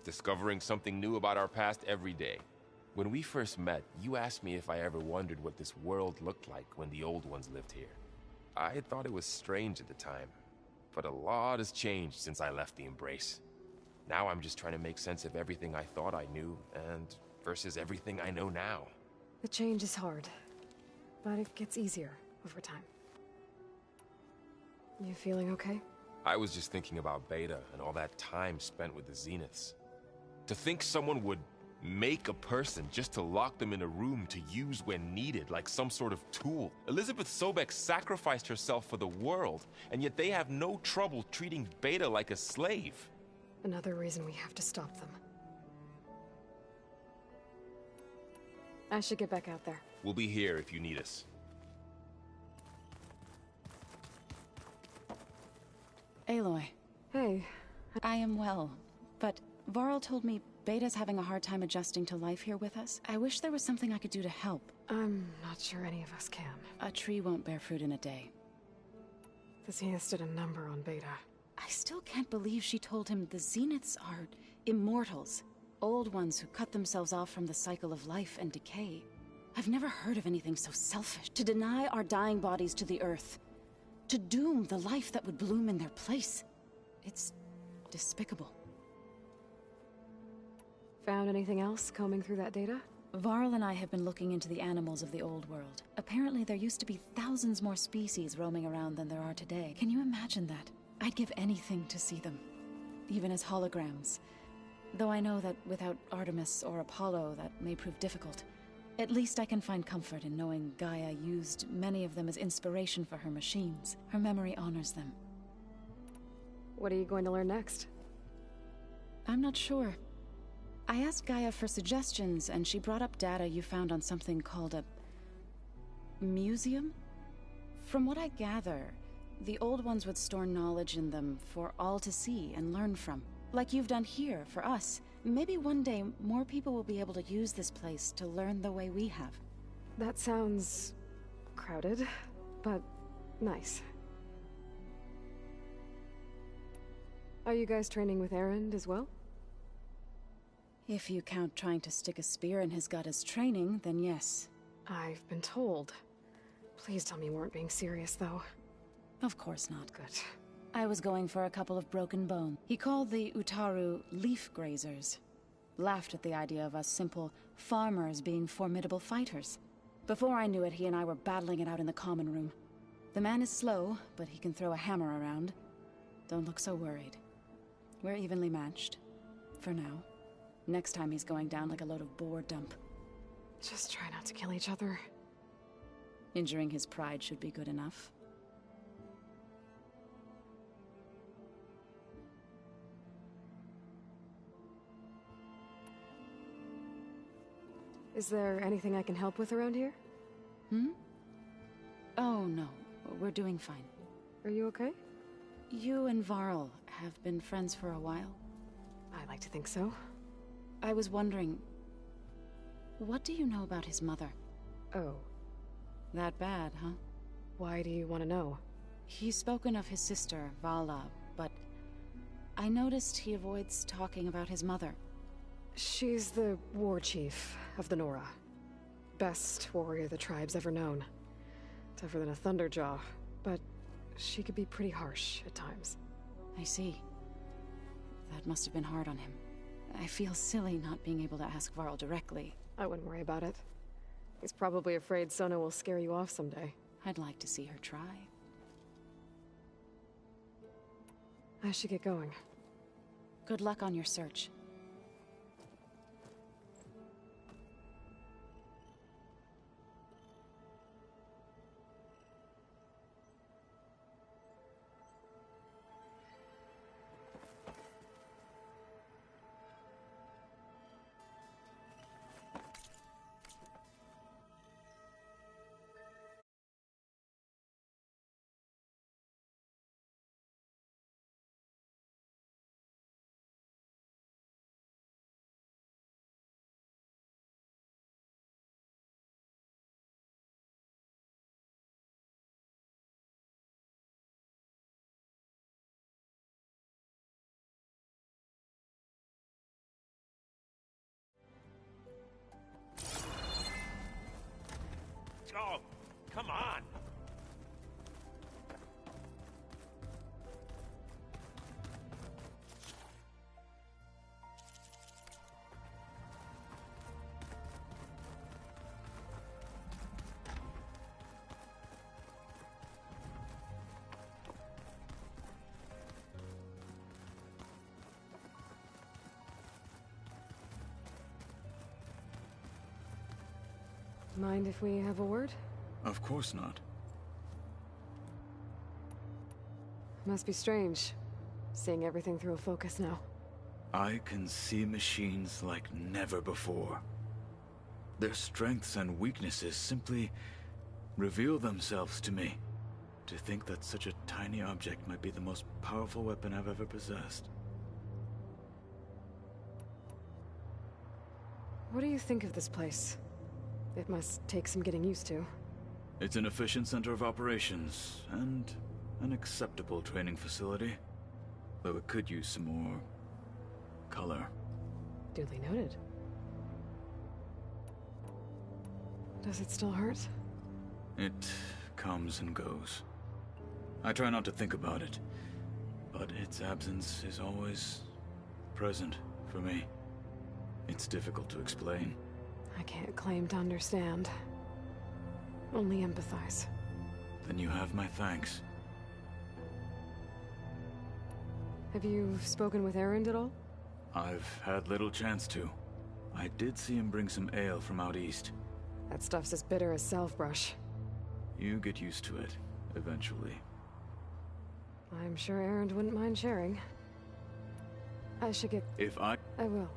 Discovering something new about our past every day. When we first met, you asked me if I ever wondered what this world looked like when the old ones lived here. I had thought it was strange at the time, but a lot has changed since I left the Embrace. Now I'm just trying to make sense of everything I thought I knew, and versus everything I know now. The change is hard, but it gets easier over time. You feeling okay? I was just thinking about Beta and all that time spent with the Zeniths. To think someone would make a person just to lock them in a room to use when needed, like some sort of tool. Elizabeth Sobek sacrificed herself for the world, and yet they have no trouble treating Beta like a slave. Another reason we have to stop them. I should get back out there. We'll be here if you need us. Aloy. Hey. I am well, but Varl told me Beta's having a hard time adjusting to life here with us. I wish there was something I could do to help. I'm not sure any of us can. A tree won't bear fruit in a day. The Zeniths did a number on Beta. I still can't believe she told him the Zeniths are immortals. Old ones who cut themselves off from the cycle of life and decay. I've never heard of anything so selfish. To deny our dying bodies to the earth. To doom the life that would bloom in their place. It's despicable. Found anything else combing through that data? Varl and I have been looking into the animals of the old world. Apparently there used to be thousands more species roaming around than there are today. Can you imagine that? I'd give anything to see them. Even as holograms. Though I know that without Artemis or Apollo, that may prove difficult. At least I can find comfort in knowing Gaia used many of them as inspiration for her machines. Her memory honors them. What are you going to learn next? I'm not sure. I asked Gaia for suggestions, and she brought up data you found on something called a museum? From what I gather, the old ones would store knowledge in them for all to see and learn from. Like you've done here, for us. Maybe one day, more people will be able to use this place to learn the way we have. That sounds crowded, but nice. Are you guys training with Erend as well? If you count trying to stick a spear in his gut as training, then yes. I've been told. Please tell me you weren't being serious, though. Of course not. Good. I was going for a couple of broken bones. He called the Utaru leaf grazers. Laughed at the idea of us simple farmers being formidable fighters. Before I knew it, he and I were battling it out in the common room. The man is slow, but he can throw a hammer around. Don't look so worried. We're evenly matched. For now. Next time he's going down like a load of boar dump. Just try not to kill each other. Injuring his pride should be good enough. Is there anything I can help with around here? Oh, no. We're doing fine. Are you okay? You and Varl have been friends for a while? I like to think so. I was wondering... what do you know about his mother? Oh. That bad, huh? Why do you want to know? He's spoken of his sister, Vala, but... I noticed he avoids talking about his mother. She's the war chief of the Nora. best warrior the tribe's ever known. Tougher than a Thunderjaw, but she could be pretty harsh at times. I see. That must have been hard on him. I feel silly not being able to ask Varl directly. I wouldn't worry about it. He's probably afraid Sona will scare you off someday. I'd like to see her try. I should get going. Good luck on your search. Oh, come on! Mind if we have a word? Of course not. Must be strange, seeing everything through a focus now. I can see machines like never before. Their strengths and weaknesses simply reveal themselves to me. To think that such a tiny object might be the most powerful weapon I've ever possessed. What do you think of this place? It must take some getting used to. It's an efficient center of operations, and an acceptable training facility. Though it could use some more color. Duly noted. Does it still hurt? It comes and goes. I try not to think about it, but its absence is always present for me. It's difficult to explain. I can't claim to understand. Only empathize. Then you have my thanks. Have you spoken with Erend at all? I've had little chance to. I did see him bring some ale from out east. That stuff's as bitter as salve-brush. You get used to it, eventually. I'm sure Erend wouldn't mind sharing. I should get... I will.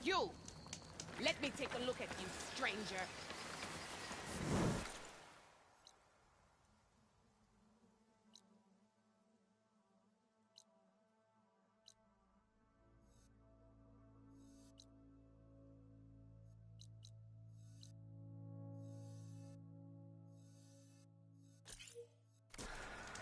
You! Let me take a look at you, stranger.